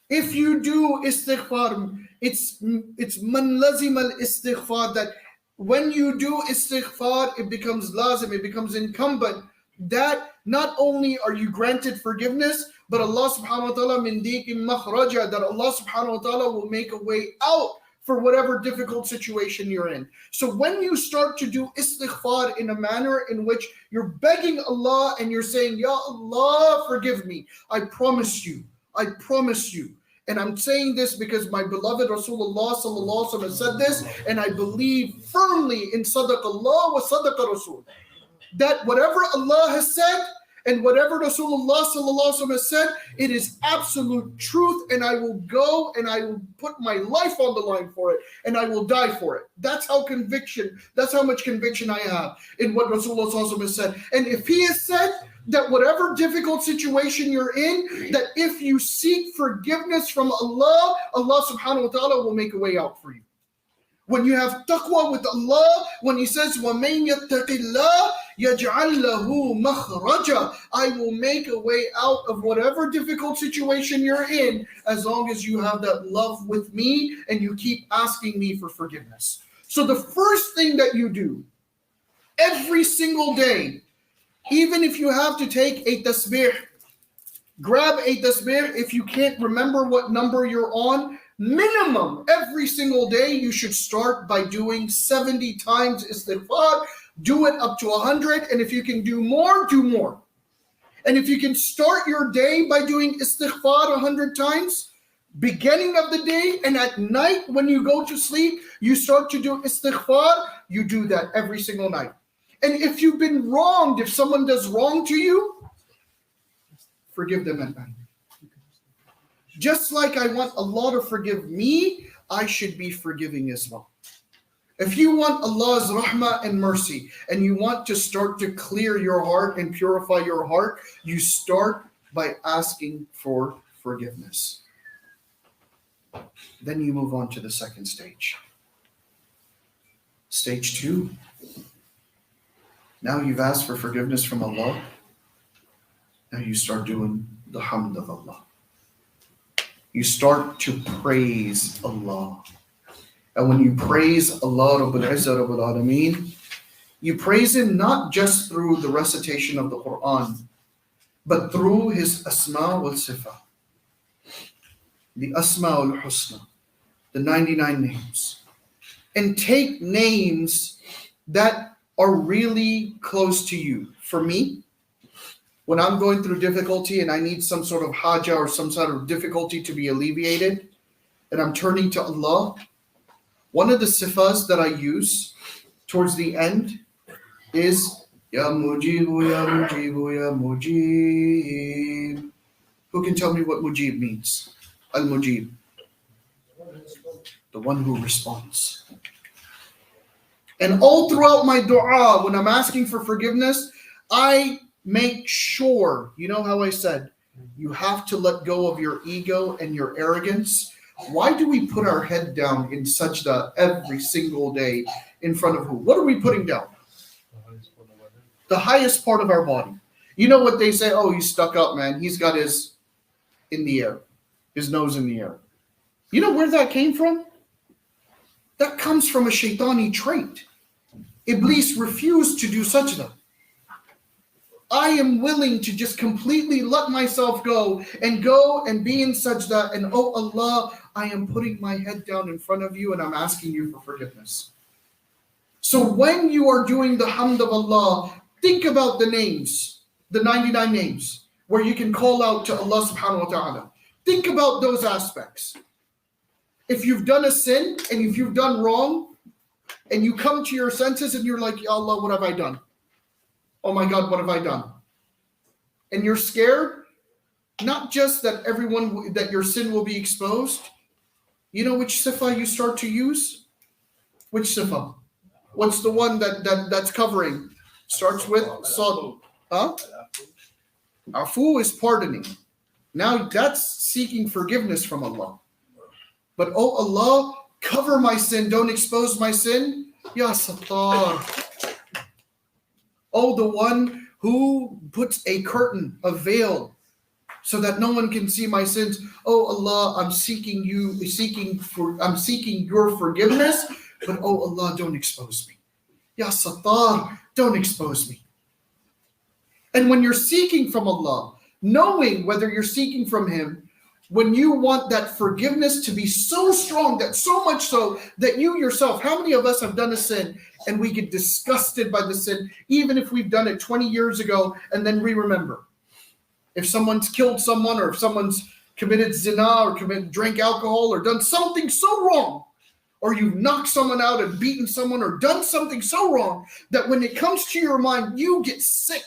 If you do istighfar, it's man lazim al istighfar, that when you do istighfar, it becomes lazim, it becomes incumbent, that not only are you granted forgiveness, but Allah subhanahu wa ta'ala min diqim makhraja, that Allah subhanahu wa ta'ala will make a way out for whatever difficult situation you're in. So when you start to do istighfar in a manner in which you're begging Allah and you're saying, "Ya Allah, forgive me. I promise you. And I'm saying this because my beloved Rasulullah sallallahu alaihi wasallam said this, and I believe firmly in sadaqallah wa sadaqa Rasul, that whatever Allah has said and whatever Rasulullah sallallahu alaihi wasallam has said, it is absolute truth, and I will go and I will put my life on the line for it, and I will die for it." That's how much conviction I have in what Rasulullah sallallahu alaihi wasallam has said. And if he has said that whatever difficult situation you're in, that if you seek forgiveness from Allah, Allah subhanahu wa ta'ala will make a way out for you. When you have taqwa with Allah, when he says, وَمَن يَتَّقِ اللَّهِ يَجْعَلْ لَهُ مَخْرَجًا, I will make a way out of whatever difficult situation you're in, as long as you have that love with me and you keep asking me for forgiveness. So the first thing that you do every single day, even if you have to take a tasbih, grab a tasbih. If you can't remember what number you're on, minimum every single day you should start by doing 70 times istighfar. Do it up to 100, and if you can do more, do more. And if you can start your day by doing istighfar 100 times, beginning of the day, and at night when you go to sleep, you start to do istighfar, you do that every single night. And if you've been wronged, if someone does wrong to you, forgive them at night. Just like I want Allah to forgive me, I should be forgiving as well. If you want Allah's rahmah and mercy, and you want to start to clear your heart and purify your heart, you start by asking for forgiveness. Then you move on to the second stage. Stage 2. Now you've asked for forgiveness from Allah. Now you start doing the hamd of Allah. You start to praise Allah. And when you praise Allah Rabbul Izzah Rabbul Alameen, you praise Him not just through the recitation of the Quran, but through His Asma wal Sifat. The Asma al Husna, the 99 names. And take names that are really close to you. For me, when I'm going through difficulty and I need some sort of haja or some sort of difficulty to be alleviated, and I'm turning to Allah, one of the sifas that I use towards the end is Ya Mujibu, Ya Mujibu, Ya Mujib. Who can tell me what Mujib means? Al-Mujib. The one who responds. And all throughout my dua, when I'm asking for forgiveness, I make sure, you know how I said, you have to let go of your ego and your arrogance. Why do we put our head down in sajda every single day in front of who? What are we putting down? The highest part of our body. You know what they say? Oh, he's stuck up, man. He's got his in the air, his nose in the air. You know where that came from? That comes from a shaitani trait. Iblis refused to do sajda. I am willing to just completely let myself go and be in sajda. And oh Allah, I am putting my head down in front of you and I'm asking you for forgiveness. So when you are doing the hamd of Allah, think about the names, the 99 names, where you can call out to Allah subhanahu wa ta'ala. Think about those aspects. If you've done a sin and if you've done wrong and you come to your senses and you're like, Ya Allah, what have I done? Oh my God, what have I done? And you're scared, not just that that your sin will be exposed. You know which sifa you start to use? Which sifa? What's the one that's covering? Starts with sad. Huh? Afu is pardoning. Now that's seeking forgiveness from Allah. But oh Allah, cover my sin, don't expose my sin. Ya Sattar. Oh, the one who puts a curtain, a veil, so that no one can see my sins. Oh Allah, I'm seeking your forgiveness, but oh Allah, don't expose me. Ya Sattar, don't expose me. And when you're seeking from Allah, knowing whether you're seeking from Him, when you want that forgiveness to be so strong, that so much so that you yourself, how many of us have done a sin and we get disgusted by the sin, even if we've done it 20 years ago and then we remember? If someone's killed someone or if someone's committed zina or drank alcohol or done something so wrong, or you've knocked someone out and beaten someone or done something so wrong that when it comes to your mind, you get sick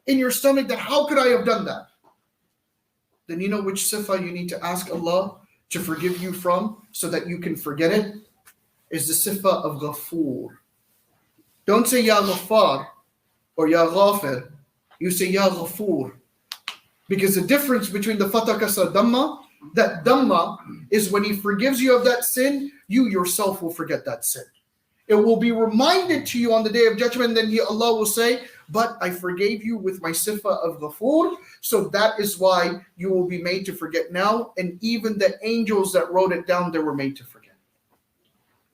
in your stomach that how could I have done that? Then you know which sifa you need to ask Allah to forgive you from so that you can forget it? Is the sifa of Ghafoor. Don't say Ya Ghaffar or Ya Ghafir. You say Ya Ghafoor. Because the difference between the Fatha Kasra Dhamma, that Dhamma is when He forgives you of that sin, you yourself will forget that sin. It will be reminded to you on the Day of Judgment, and then Allah will say, but I forgave you with my sifa of Ghafoor, so that is why you will be made to forget now, and even the angels that wrote it down, they were made to forget.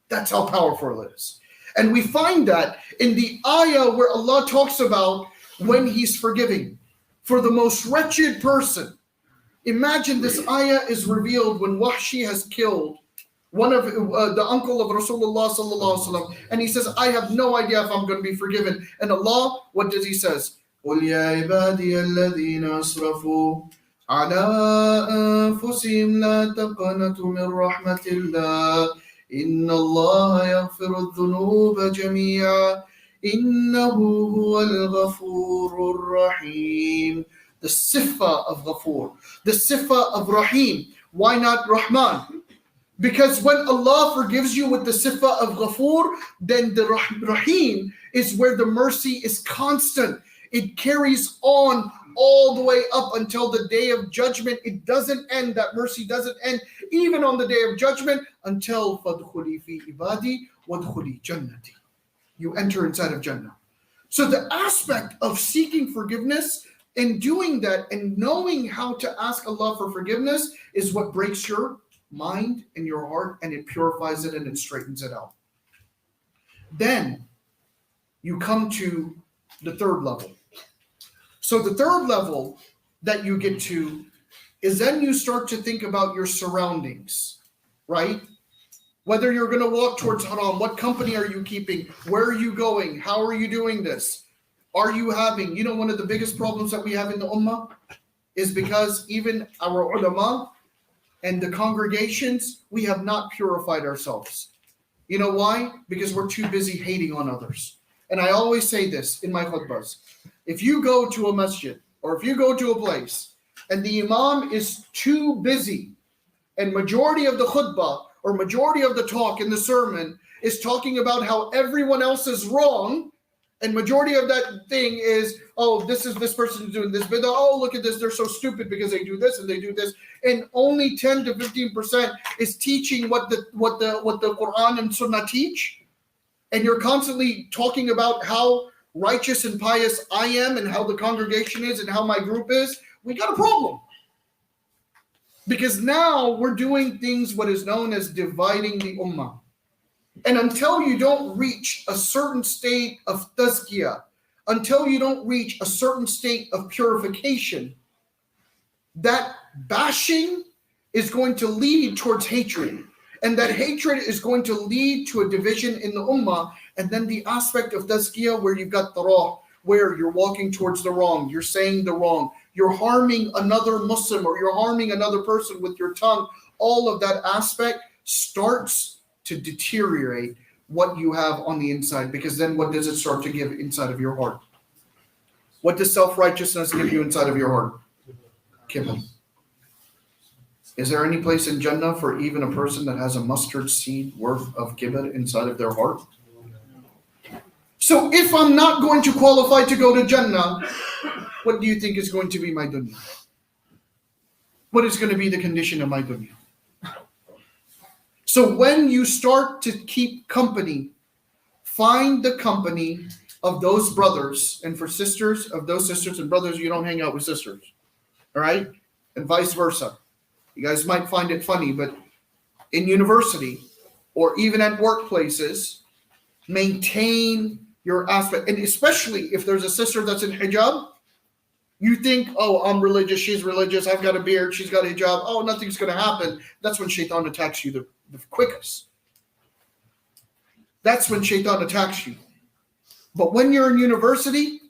That's how powerful it is. And we find that in the ayah where Allah talks about when He's forgiving. For the most wretched person, imagine this ayah is revealed when Wahshi has killed one of the uncle of Rasulullah sallallahu alaihi wasallam, and he says, I have no idea if I'm going to be forgiven. And Allah, what does He says? قُلْ يَا عِبَادِيَ الَّذِينَ أَسْرَفُوا عَلَىٰ أَنفُسِهِمْ لَا تَقْنَطُوا مِنْ رَحْمَةِ اللَّهِ إِنَّ اللَّهَ يَغْفِرُ الذُّنُوبَ جَمِيعًا إِنَّهُ هُوَ الْغَفُورُ الرَّحِيمُ. The sifa of Ghafoor, the sifa of Rahim. Why not Rahman? Because when Allah forgives you with the sifa of Ghafoor, then the Rahim is where the mercy is constant. It carries on all the way up until the Day of Judgment. It doesn't end. That mercy doesn't end even on the Day of Judgment until فَادْخُلِي فِي عِبَادِي وَادْخُلِي جَنَّتِي. You enter inside of Jannah. So the aspect of seeking forgiveness and doing that and knowing how to ask Allah for forgiveness is what breaks your mind and your heart, and it purifies it and it straightens it out. Then you come to the third level. So the third level that you get to is then you start to think about your surroundings, right? Whether you're going to walk towards haram, what company are you keeping? Where are you going? How are you doing this? Are you having, one of the biggest problems that we have in the ummah is because even our ulama and the congregations, we have not purified ourselves. You know why? Because we're too busy hating on others. And I always say this in my khutbahs. If you go to a masjid or if you go to a place and the imam is too busy and majority of the khutbah or majority of the talk in the sermon is talking about how everyone else is wrong, and majority of that thing is, oh, this person is doing this, but oh, look at this, they're so stupid because they do this and they do this, and only 10 to 15% is teaching what the Quran and Sunnah teach, and you're constantly talking about how righteous and pious I am and how the congregation is and how my group is, we got a problem. Because now we're doing things what is known as dividing the ummah. And until you don't reach a certain state of tazkiyah, until you don't reach a certain state of purification, that bashing is going to lead towards hatred. And that hatred is going to lead to a division in the ummah. And then the aspect of tazkiyah where you've got tarah, where you're walking towards the wrong, you're saying the wrong, you're harming another Muslim or you're harming another person with your tongue. All of that aspect starts to deteriorate what you have on the inside, because then what does it start to give inside of your heart? What does self-righteousness give you inside of your heart? Kibr. Is there any place in Jannah for even a person that has a mustard seed worth of kibr inside of their heart? So if I'm not going to qualify to go to Jannah, what do you think is going to be my dunya? What is going to be the condition of my dunya? So when you start to keep company, find the company of those brothers, and for sisters, of those sisters and brothers, you don't hang out with sisters, all right? And vice versa. You guys might find it funny, but in university or even at workplaces, maintain your aspect. And especially if there's a sister that's in hijab, you think, oh, I'm religious, she's religious, I've got a beard, she's got a hijab, oh, nothing's going to happen. That's when shaitan attacks you the quickest. That's when shaitan attacks you. But when you're in university,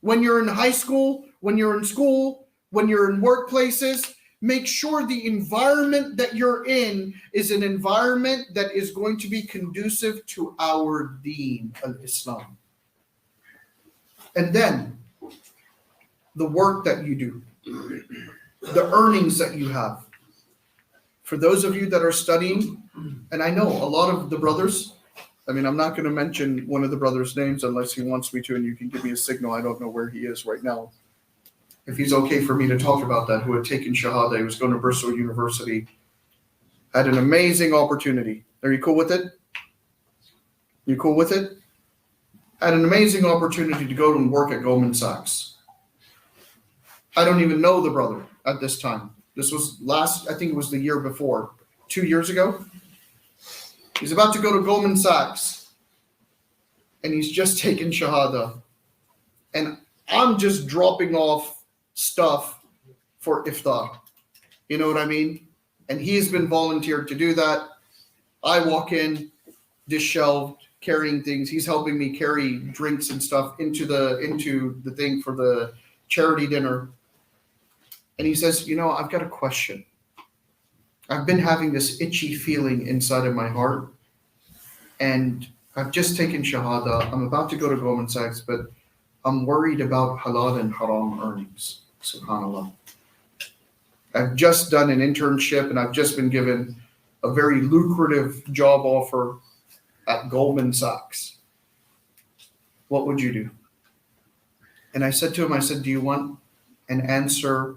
when you're in high school, when you're in school, when you're in workplaces, make sure the environment that you're in is an environment that is going to be conducive to our deen, al-Islam. And then the work that you do, the earnings that you have. For those of you that are studying, and I know a lot of the brothers, I mean, I'm not going to mention one of the brothers' names unless he wants me to, and you can give me a signal. I don't know where he is right now. If he's okay for me to talk about that, who had taken Shahada, he was going to Bristol University, had an amazing opportunity. Are you cool with it? You cool with it? Had an amazing opportunity to go and work at Goldman Sachs. I don't even know the brother at this time. This was I think it was the year before, 2 years ago. He's about to go to Goldman Sachs, and he's just taken Shahada. And I'm just dropping off stuff for iftar. You know what I mean? And he's been volunteered to do that. I walk in, disheveled, carrying things. He's helping me carry drinks and stuff into the thing for the charity dinner. And he says, you know, I've got a question. I've been having this itchy feeling inside of my heart. And I've just taken Shahada. I'm about to go to Goldman Sachs, but I'm worried about halal and haram earnings. SubhanAllah. I've just done an internship and I've just been given a very lucrative job offer at Goldman Sachs. What would you do? And I said to him, do you want an answer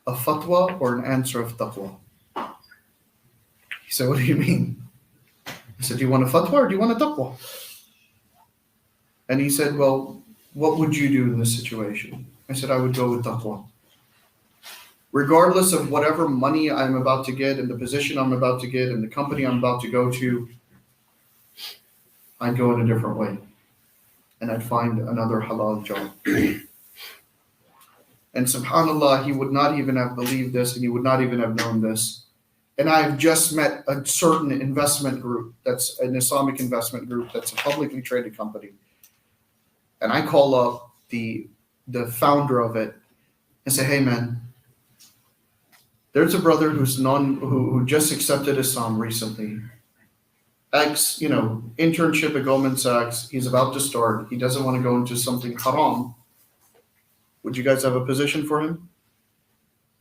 of fatwa or an answer of taqwa? He said, what do you mean? I said, do you want a fatwa or do you want a taqwa? And he said, well, what would you do in this situation? I said, I would go with taqwa. Regardless of whatever money I'm about to get and the position I'm about to get and the company I'm about to go to, I'd go in a different way. And I'd find another halal job. And subhanAllah, he would not even have believed this and he would not even have known this. And I've just met a certain investment group that's an Islamic investment group that's a publicly traded company. And I call up the founder of it and say, hey man, There's a brother who just accepted Islam recently. Internship at Goldman Sachs. He's about to start. He doesn't want to go into something haram. Would you guys have a position for him?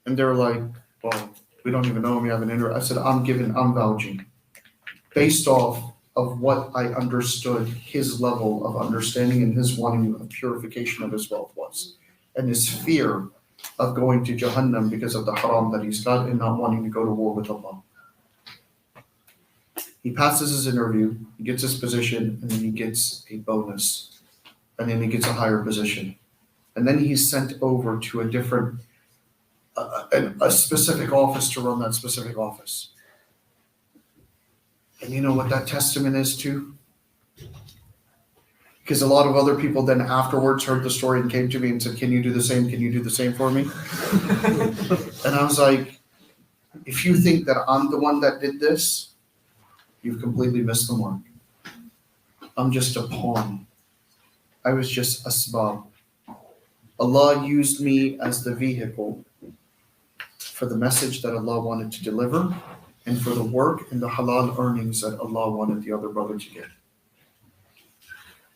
And they're like, well, we don't even know him. We have an interview. I said, I'm vouching based off of what I understood his level of understanding and his wanting a purification of his wealth was, and his fear of going to Jahannam because of the haram that he's got and not wanting to go to war with Allah. He passes his interview, he gets his position, and then he gets a bonus, and then he gets a higher position. And then he's sent over to a different, a specific office to run that specific office. And you know what that testament is to? Because a lot of other people then afterwards heard the story and came to me and said, can you do the same? Can you do the same for me? And I was like, if you think that I'm the one that did this, you've completely missed the mark. I'm just a pawn. I was just asbab. Allah used me as the vehicle for the message that Allah wanted to deliver and for the work and the halal earnings that Allah wanted the other brother to get.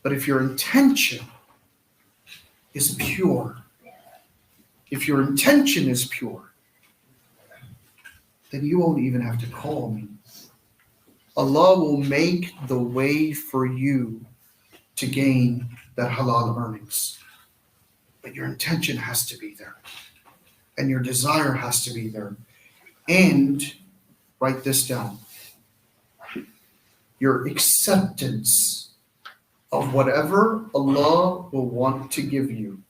But if your intention is pure, then you won't even have to call me. Allah will make the way for you to gain that halal earnings. But your intention has to be there. And your desire has to be there. And write this down. Your acceptance of whatever Allah will want to give you,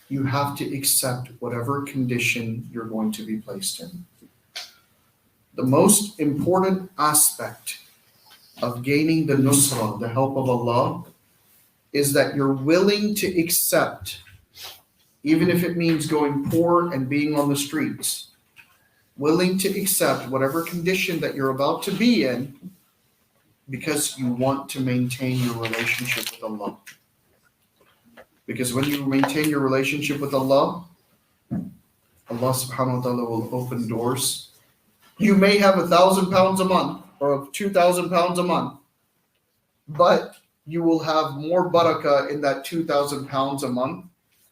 you have to accept whatever condition you're going to be placed in. The most important aspect of gaining the nusra, the help of Allah, is that you're willing to accept, even if it means going poor and being on the streets, willing to accept whatever condition that you're about to be in because you want to maintain your relationship with Allah. Because when you maintain your relationship with Allah, Allah subhanahu wa ta'ala will open doors. You may have 1,000 pounds a month or 2,000 pounds a month, but you will have more barakah in that 2,000 pounds a month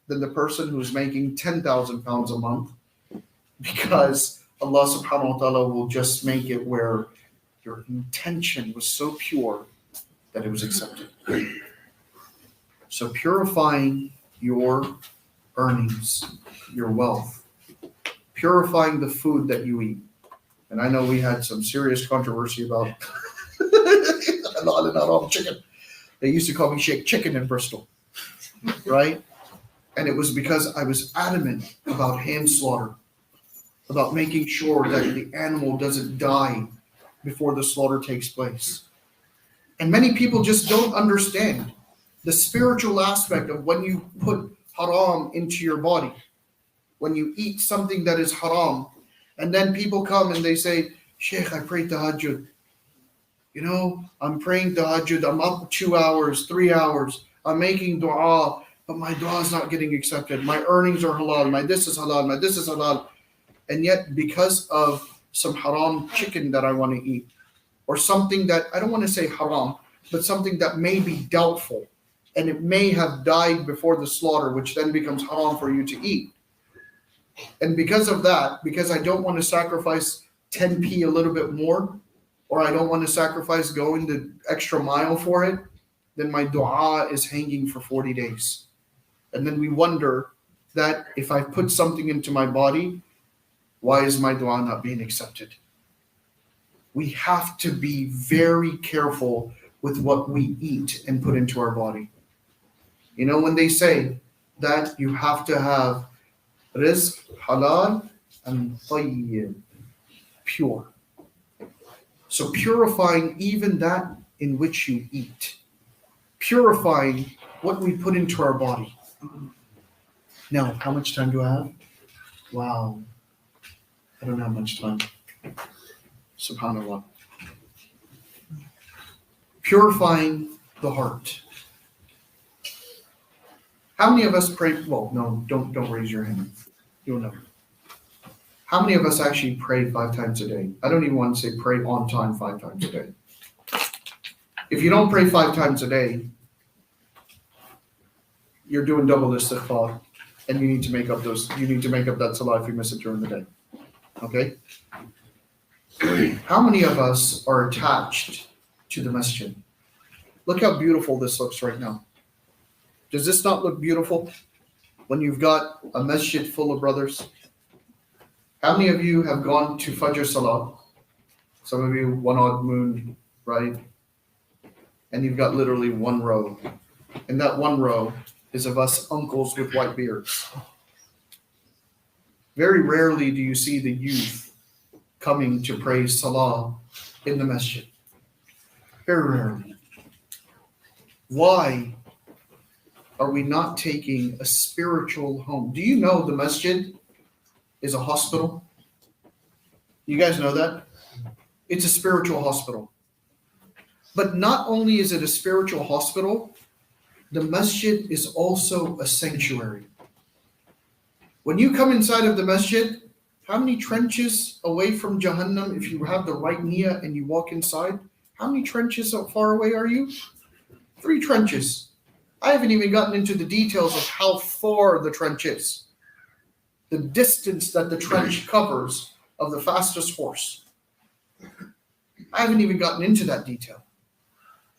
than the person who's making 10,000 pounds a month, because Allah subhanahu wa ta'ala will just make it where your intention was so pure that it was accepted. So purifying your earnings, your wealth, purifying the food that you eat. And I know we had some serious controversy about halal and haram chicken. They used to call me Sheikh Chicken in Bristol, right? And it was because I was adamant about hand slaughter, about making sure that the animal doesn't die before the slaughter takes place. And many people just don't understand the spiritual aspect of when you put haram into your body, when you eat something that is haram. And then people come and they say, Sheikh, I pray tahajjud. I'm praying tahajjud. I'm up 2 hours, 3 hours. I'm making dua, but my dua is not getting accepted. My earnings are halal. My this is halal. My this is halal. And yet, because of some haram chicken that I want to eat, or something that, I don't want to say haram, but something that may be doubtful, and it may have died before the slaughter, which then becomes haram for you to eat. And because of that, because I don't want to sacrifice 10p a little bit more, or I don't want to sacrifice going the extra mile for it, then my dua is hanging for 40 days. And then we wonder that if I put something into my body, why is my dua not being accepted? We have to be very careful with what we eat and put into our body. When they say that you have to have rizq, halal, and tayyib, pure. So purifying even that in which you eat. Purifying what we put into our body. Now, how much time do I have? Wow. I don't have much time. SubhanAllah. Purifying the heart. How many of us pray? Well, no, don't raise your hand. You'll know. How many of us actually pray 5 times a day? I don't even want to say pray on time 5 times a day. If you don't pray 5 times a day, you're doing double istighfar, and you need to make up that salah if you miss it during the day. Okay? How many of us are attached to the masjid? Look how beautiful this looks right now. Does this not look beautiful when you've got a masjid full of brothers? How many of you have gone to Fajr Salah? Some of you, one odd moon, right? And you've got literally one row. And that one row is of us uncles with white beards. Very rarely do you see the youth coming to pray Salah in the masjid. Very rarely. Why are we not taking a spiritual home? Do you know the masjid is a hospital? You guys know that? It's a spiritual hospital. But not only is it a spiritual hospital, the masjid is also a sanctuary. When you come inside of the masjid, how many trenches away from Jahannam, if you have the right niyyah and you walk inside, how many trenches far away are you? 3 trenches. I haven't even gotten into the details of how far the trench is. The distance that the trench covers of the fastest horse. I haven't even gotten into that detail.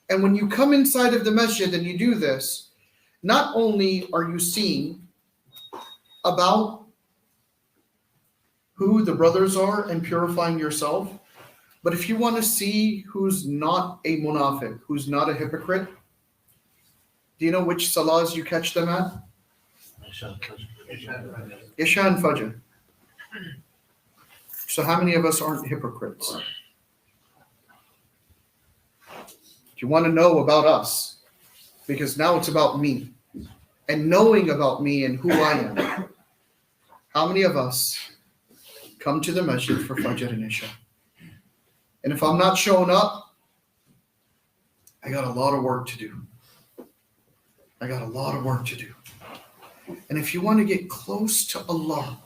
And when you come inside of the masjid and you do this, not only are you seeing about who the brothers are and purifying yourself, but if you want to see who's not a munafiq, who's not a hypocrite, do you know which salahs you catch them at? Isha and Fajr. So how many of us aren't hypocrites? Do you want to know about us? Because now it's about me. And knowing about me and who I am. How many of us come to the masjid for Fajr and Isha? And if I'm not showing up, I got a lot of work to do. I got a lot of work to do. And if you want to get close to Allah,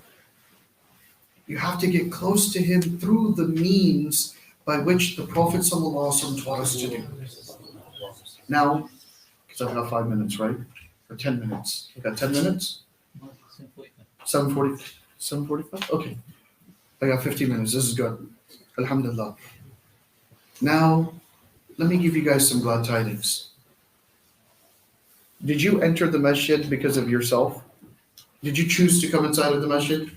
you have to get close to Him through the means by which the Prophet ﷺ taught us to do. Now, because I've got 5 minutes, right? Or 10 minutes. I got 10 minutes? 7:40. 7:45? Okay. I got 15 minutes. This is good. Alhamdulillah. Now, let me give you guys some glad tidings. Did you enter the masjid because of yourself? Did you choose to come inside of the masjid?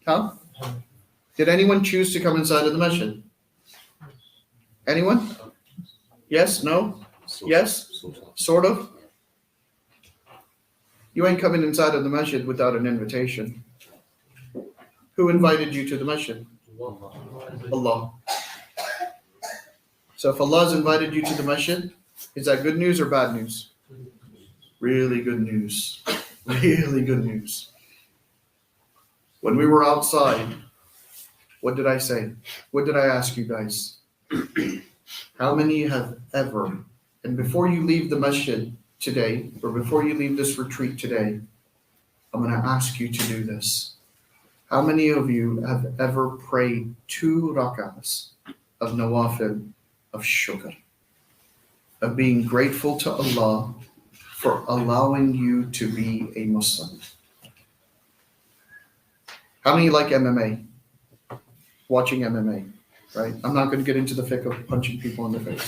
Huh? Did anyone choose to come inside of the masjid? Anyone? Yes? No? Yes? Sort of? You ain't coming inside of the masjid without an invitation. Who invited you to the masjid? Allah. So if Allah's invited you to the masjid, is that good news or bad news? Really good news. Really good news. When we were outside, what did I say? What did I ask you guys? How many have ever, and before you leave the masjid today, or before you leave this retreat today, I'm going to ask you to do this. How many of you have ever prayed 2 rak'ahs of nawafil, of shukr, of being grateful to Allah for allowing you to be a Muslim? How many like MMA? Watching MMA, right? I'm not going to get into the fiqh of punching people in the face.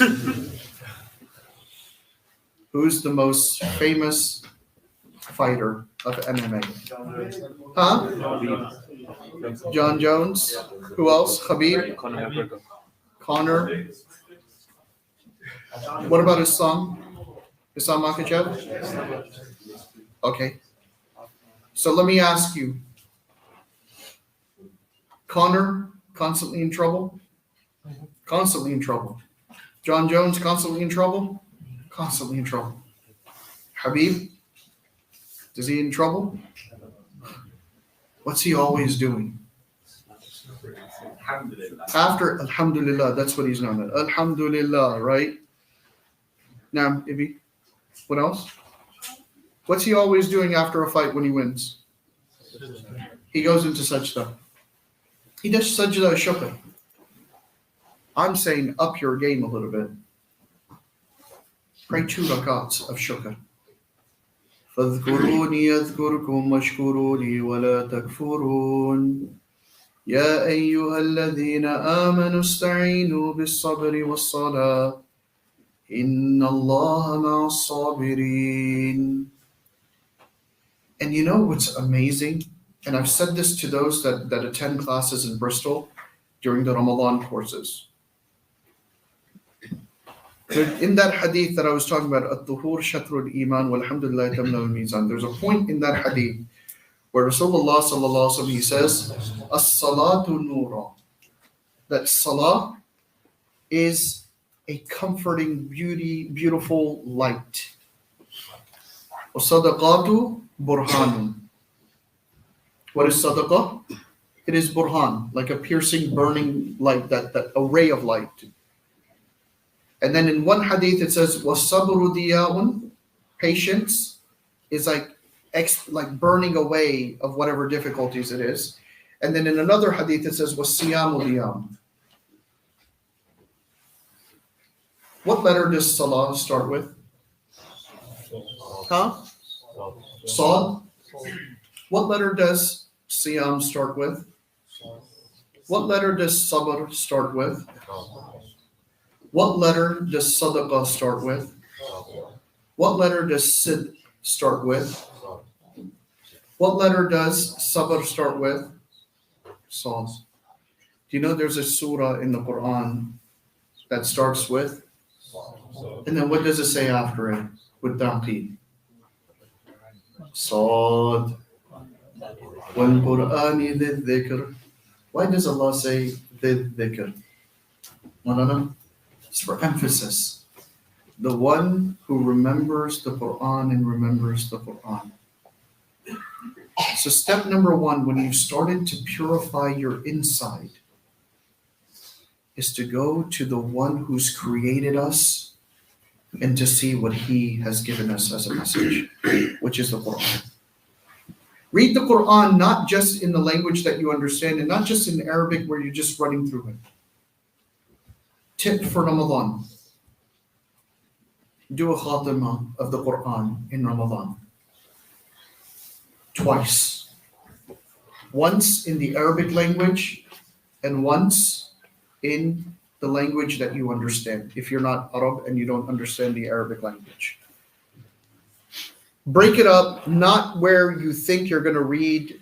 Who's the most famous fighter of MMA? Huh? John Jones. Who else? Khabib. Connor. What about his son? Islam Makhachev? Okay. So let me ask you. Connor, constantly in trouble? Constantly in trouble. John Jones, constantly in trouble? Constantly in trouble. Habib, is he in trouble? What's he always doing? After Alhamdulillah, that's what he's known as. Alhamdulillah, right? Now, Ibi, what else? What's he always doing after a fight when he wins? He goes into such stuff. He does sajda shukr. I'm saying up your game a little bit. Pray 2 rakats of shukr. فاذكروني يذكركم واشكروا لي ولا تكفرون يا أيها الذين آمنوا استعينوا بالصبر والصلاة إن الله مع الصابرين. And you know what's amazing? And I've said this to those that attend classes in Bristol during the Ramadan courses. In that hadith that I was talking about, At-Tuhur Shatrul Iman walhamdulillah tamla al-Mizan, there's a point in that hadith where Rasulullah sallallahu alaihi wasallam, he says, As-salatu nura, that salah is a comforting, beautiful light. Wa-sadaqatu burhanun. What is sadaqah? It is burhan, like a piercing, burning light, that a ray of light. And then in one hadith it says, "Wasabru diyaun," patience is like burning away of whatever difficulties it is. And then in another hadith it says, "Wasiyamu diyam." What letter does salah start with? Huh? Sad. What letter does siyam start with? What letter does sabr start with? What letter does sadaqah start with? What letter does sid start with? What letter does sabr start with? Sad. Do you know there's a surah in the Quran that starts with? And then what does it say after it? With taqeed. Sad. Wal Qur'ani dhid dhikr. Why does Allah say dhid dhikr? No. It's for emphasis. The one who remembers the Quran and remembers the Quran. So step number 1, when you started to purify your inside, is to go to the one who's created us and to see what he has given us as a message, which is the Quran. Read the Quran not just in the language that you understand and not just in Arabic where you're just running through it. Tip for Ramadan. Do a khatimah of the Quran in Ramadan. Twice. Once in the Arabic language and once in the language that you understand, if you're not Arab and you don't understand the Arabic language. Break it up, not where you think you're going to read,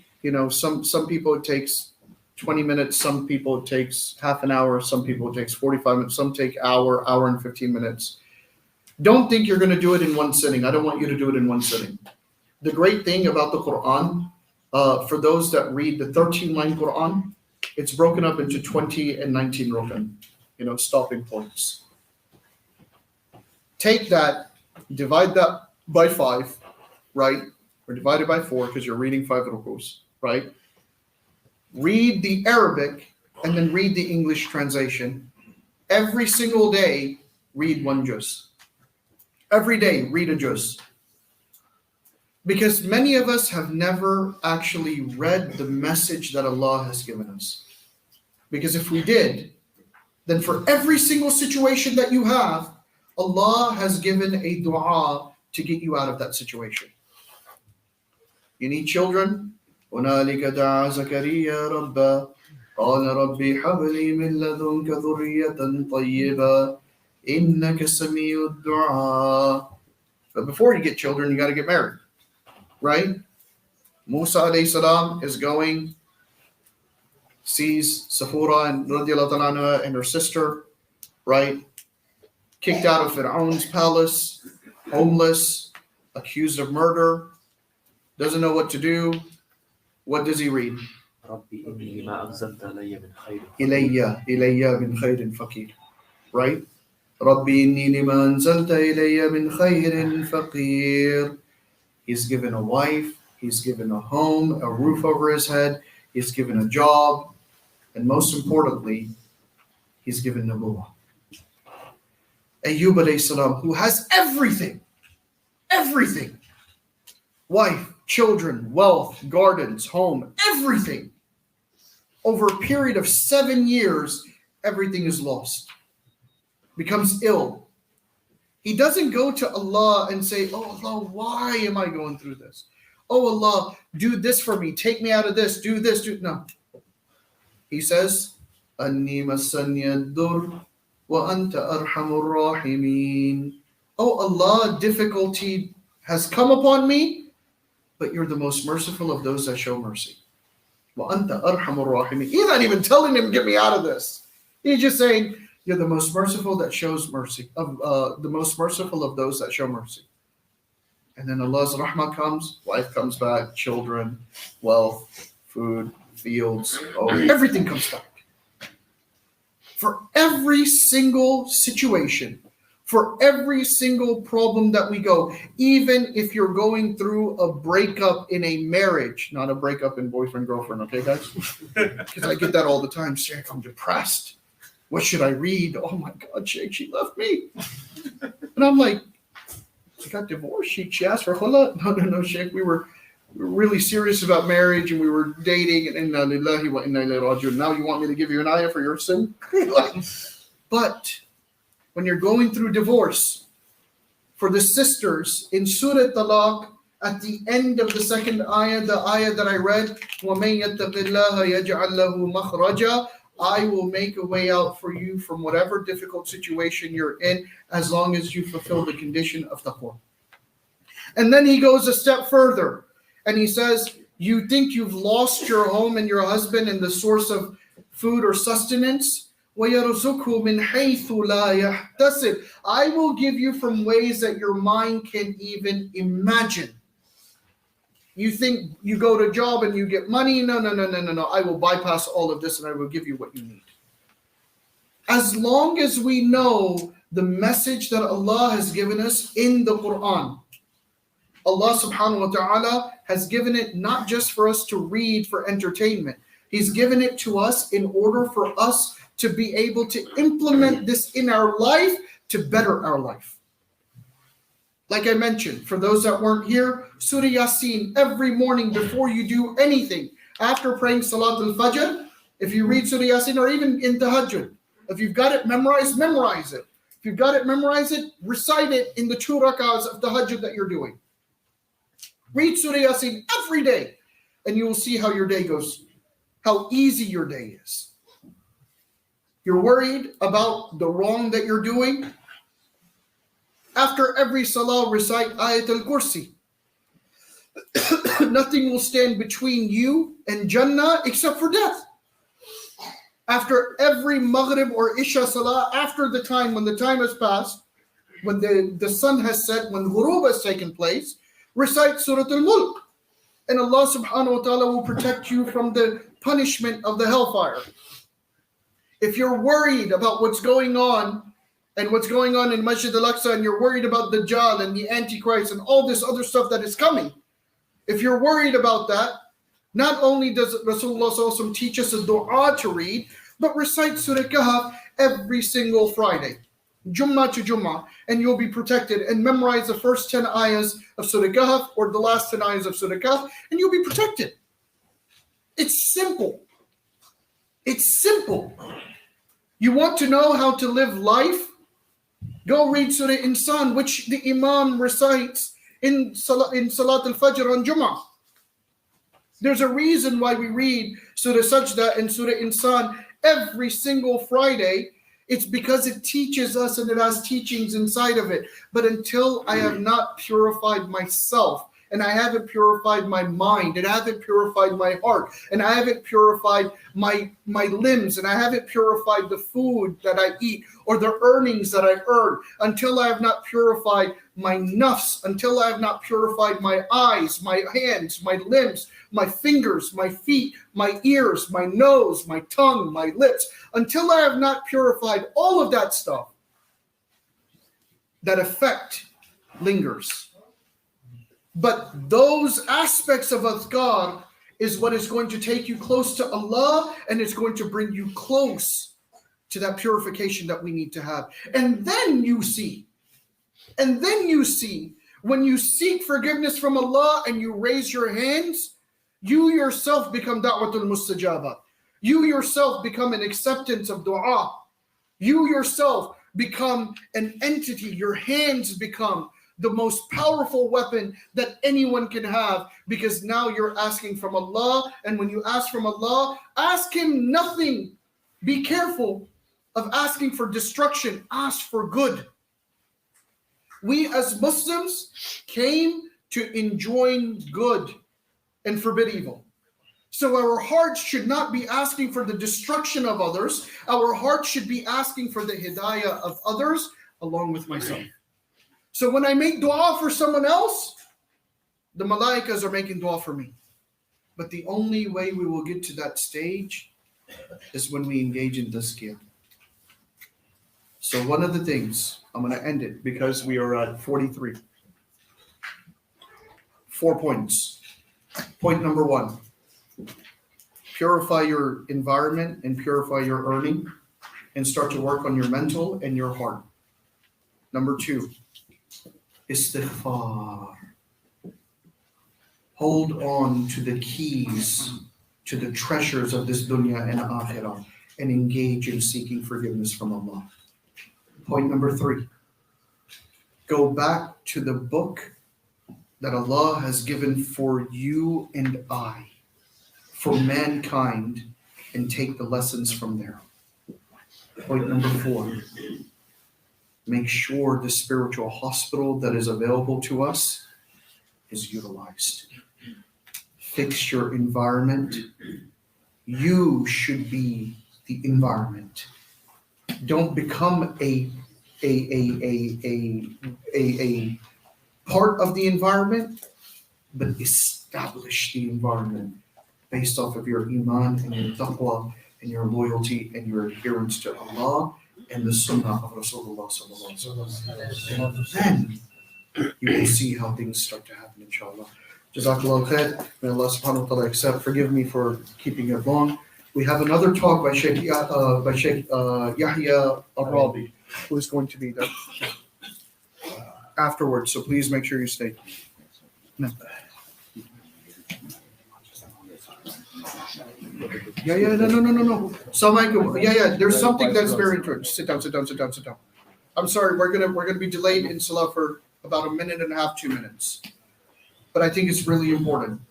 some people it takes 20 minutes, some people it takes half an hour, some people it takes 45 minutes, some take hour and 15 minutes. Don't think you're going to do it in one sitting. I don't want you to do it in one sitting. The great thing about the Quran, for those that read the 13-line Quran, it's broken up into 20 and 19 rukan, stopping points. Take that, divide that by 5, right? Or divide it by 4 because you're reading 5 rukus, right? Read the Arabic and then read the English translation. Every single day, read 1 juz. Every day, read a juz. Because many of us have never actually read the message that Allah has given us. Because if we did, then for every single situation that you have, Allah has given a dua to get you out of that situation. You need children? هنالك دعا زكريا ربه قال ربي هب لي من لدنك ذرية طيبة إنك سميع الدعاء. But before you get children, you got to get married, right? Musa alayhi salam is going, sees Safura and radiallahu ta'ala anha and her sister, right? Kicked out of Fir'aun's palace, homeless, accused of murder, doesn't know what to do. What does he read? Ilayya min khayrin faqir. Right? Rabbi inni lima anzalta ilayya min khayrin faqir. He's given a wife, he's given a home, a roof over his head, he's given a job, and most importantly, he's given Nabuwah. Ayyub alayhi salam, who has everything, wife, children, wealth, gardens, home, everything. over a period of 7 years, everything is lost, becomes ill. He doesn't go to Allah and say, oh Allah, why am I going through this? Oh Allah, do this for me, take me out of this, do this, do no. He says, Anni massani ad-dur wa anta arhamur rahimin. Oh Allah, difficulty has come upon me, but you're the most merciful of those that show mercy. Wa anta arhamur rahimin. He's not even telling him, get me out of this. He's just saying, you're the most merciful that shows mercy, the most merciful of those that show mercy. And then Allah's rahmah comes, life comes back, children, wealth, food, fields, everything comes back. For every single situation, for every single problem that we go, even if you're going through a breakup in a marriage, not a breakup in boyfriend-girlfriend, okay guys? Because I get that all the time, Sheikh, I'm depressed. What should I read? Oh my God, Sheikh, she left me. And I'm like, she got divorced. She asked for khula. No, Sheikh, we were really serious about marriage and we were dating. And inna lillahi wa inna ilayhi raji'un. Now you want me to give you an ayah for your sin? But when you're going through divorce, for the sisters in Surah Talaq, at the end of the second ayah, the ayah that I read, وَمَن يَتَّقِ اللَّهَ يَجْعَلْ لَهُ مَخْرَجًا, I will make a way out for you from whatever difficult situation you're in, as long as you fulfill the condition of taqwa. And then he goes a step further, and he says, you think you've lost your home and your husband and the source of food or sustenance? وَيَرْزُقْهُ مِنْ حَيْثُ لَا يَحْتَسِبْ. I will give you from ways that your mind can even imagine. You think you go to a job and you get money? No. I will bypass all of this and I will give you what you need. As long as we know the message that Allah has given us in the Quran, Allah subhanahu wa ta'ala has given it not just for us to read for entertainment. He's given it to us in order for us to be able to implement this in our life to better our life. Like I mentioned, for those that weren't here, Surah Yasin every morning before you do anything, after praying Salat al-Fajr, if you read Surah Yasin or even in Tahajjud, if you've got it memorized, memorize it. If you've got it memorized, recite it in the 2 rak'ahs of Tahajjud that you're doing. Read Surah Yasin every day, and you will see how your day goes, how easy your day is. You're worried about the wrong that you're doing? After every salah, recite Ayat al-Kursi. Nothing will stand between you and Jannah except for death. After every Maghrib or Isha salah, after the time, when the time has passed, when the sun has set, when ghurub has taken place, recite Surah al-Mulk. And Allah subhanahu wa ta'ala will protect you from the punishment of the hellfire. If you're worried about what's going on and what's going on in Masjid al-Aqsa, and you're worried about Dajjal and the Antichrist and all this other stuff that is coming, if you're worried about that, not only does Rasulullah SAW teach us a dua to read, but recite Surah Kahf every single Friday, Jummah to Jummah, and you'll be protected. And memorize the first 10 ayahs of Surah Kahf or the last 10 ayahs of Surah Kahf, and you'll be protected. It's simple. It's simple. You want to know how to live life? Go read Surah Insan, which the Imam recites in Salat al-Fajr on Jummah. There's a reason why we read Surah Sajda and Surah Insan every single Friday. It's because it teaches us and it has teachings inside of it. But until I have not purified myself, and I haven't purified my mind, and I haven't purified my heart, and I haven't purified my limbs, and I haven't purified the food that I eat or the earnings that I earn, until I have not purified my nafs, until I have not purified my eyes, my hands, my limbs, my fingers, my feet, my ears, my nose, my tongue, my lips, until I have not purified all of that stuff, that effect lingers. But those aspects of azkar is what is going to take you close to Allah, and it's going to bring you close to that purification that we need to have. And then you see, when you seek forgiveness from Allah and you raise your hands, you yourself become da'watul mustajaba. You yourself become an acceptance of dua. You yourself become an entity. Your hands become the most powerful weapon that anyone can have, because now you're asking from Allah. And when you ask from Allah, ask Him nothing. Be careful of asking for destruction. Ask for good. We as Muslims came to enjoin good and forbid evil. So our hearts should not be asking for the destruction of others. Our hearts should be asking for the hidayah of others along with myself. So when I make dua for someone else, the malaikas are making dua for me. But the only way we will get to that stage is when we engage in tazkiyah. So one of the things, I'm going to end it because we are at 43. 4 points. Point number 1. Purify your environment and purify your earning and start to work on your mental and your heart. Number 2, istighfar. Hold on to the keys to the treasures of this dunya and akhirah and engage in seeking forgiveness from Allah. Point number 3, go back to the book that Allah has given for you and I, for mankind, and take the lessons from there. Point number 4, make sure the spiritual hospital that is available to us is utilized. Fix your environment. You should be the environment. Don't become a part of the environment, but establish the environment based off of your iman and your taqwa and your loyalty and your adherence to Allah and the sunnah of Rasulullah sallallahu alaihi wasallam. Then you will see how things start to happen, inshallah. Jazakallah khair. May Allah subhanahu wa ta'ala accept. Forgive me for keeping it long. We have another talk by Sheikh Yahya Arabi, who is going to be there afterwards. So please make sure you stay. No. No. Yeah. There's something that's very important. Sit down. I'm sorry, we're gonna be delayed in Salah for about a minute and a half, 2 minutes. But I think it's really important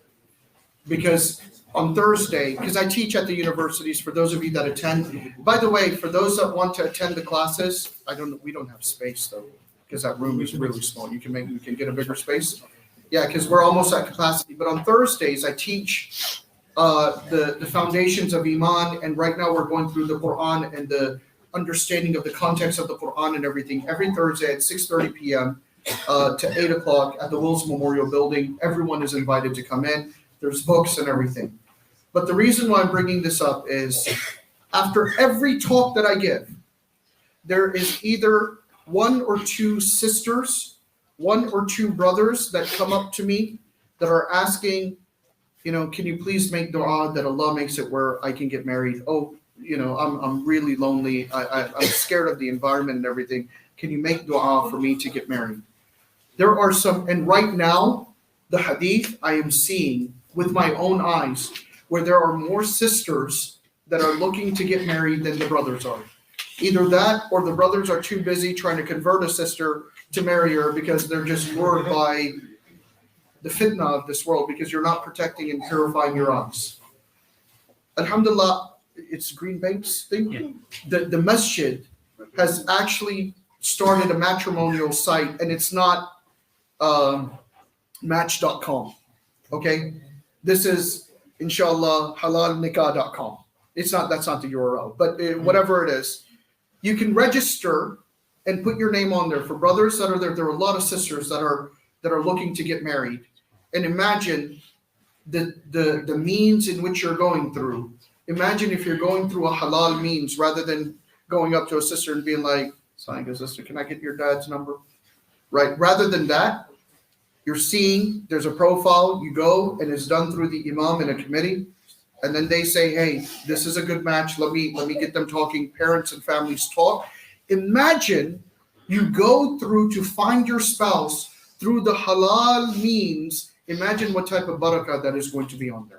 because on Thursday, because I teach at the universities, for those of you that attend. By the way, for those that want to attend the classes, we don't have space though, because that room is really small. You can get a bigger space. Yeah, because we're almost at capacity. But on Thursdays, I teach the foundations of Iman, and right now we're going through the Quran and the understanding of the context of the Quran and everything. Every Thursday at 6:30 p.m. To 8 o'clock at the Wills Memorial Building. Everyone is invited to come in. There's books and everything. But the reason why I'm bringing this up is after every talk that I give, there is either 1 or 2 sisters, 1 or 2 brothers that come up to me that are asking, can you please make dua that Allah makes it where I can get married? Oh, I'm really lonely. I'm scared of the environment and everything. Can you make dua for me to get married? There are some, and right now, the hadith I am seeing with my own eyes, where there are more sisters that are looking to get married than the brothers are. Either that, or the brothers are too busy trying to convert a sister to marry her because they're just lured by the fitna of this world, because you're not protecting and purifying your eyes. Alhamdulillah, it's Green Bank's thing. Yeah. The masjid has actually started a matrimonial site, and it's not match.com. Okay? This is, inshallah, halalnikah.com. That's not the URL, but whatever it is, you can register and put your name on there for brothers that are there. There are a lot of sisters that are looking to get married. And imagine the means in which you're going through. Imagine if you're going through a halal means rather than going up to a sister and being like, sister, can I get your dad's number? Right? Rather than that, you're seeing there's a profile, you go, and it's done through the imam in a committee, and then they say, hey, this is a good match, let me get them talking, parents and families talk. Imagine you go through to find your spouse through the halal means. Imagine what type of barakah that is going to be on there.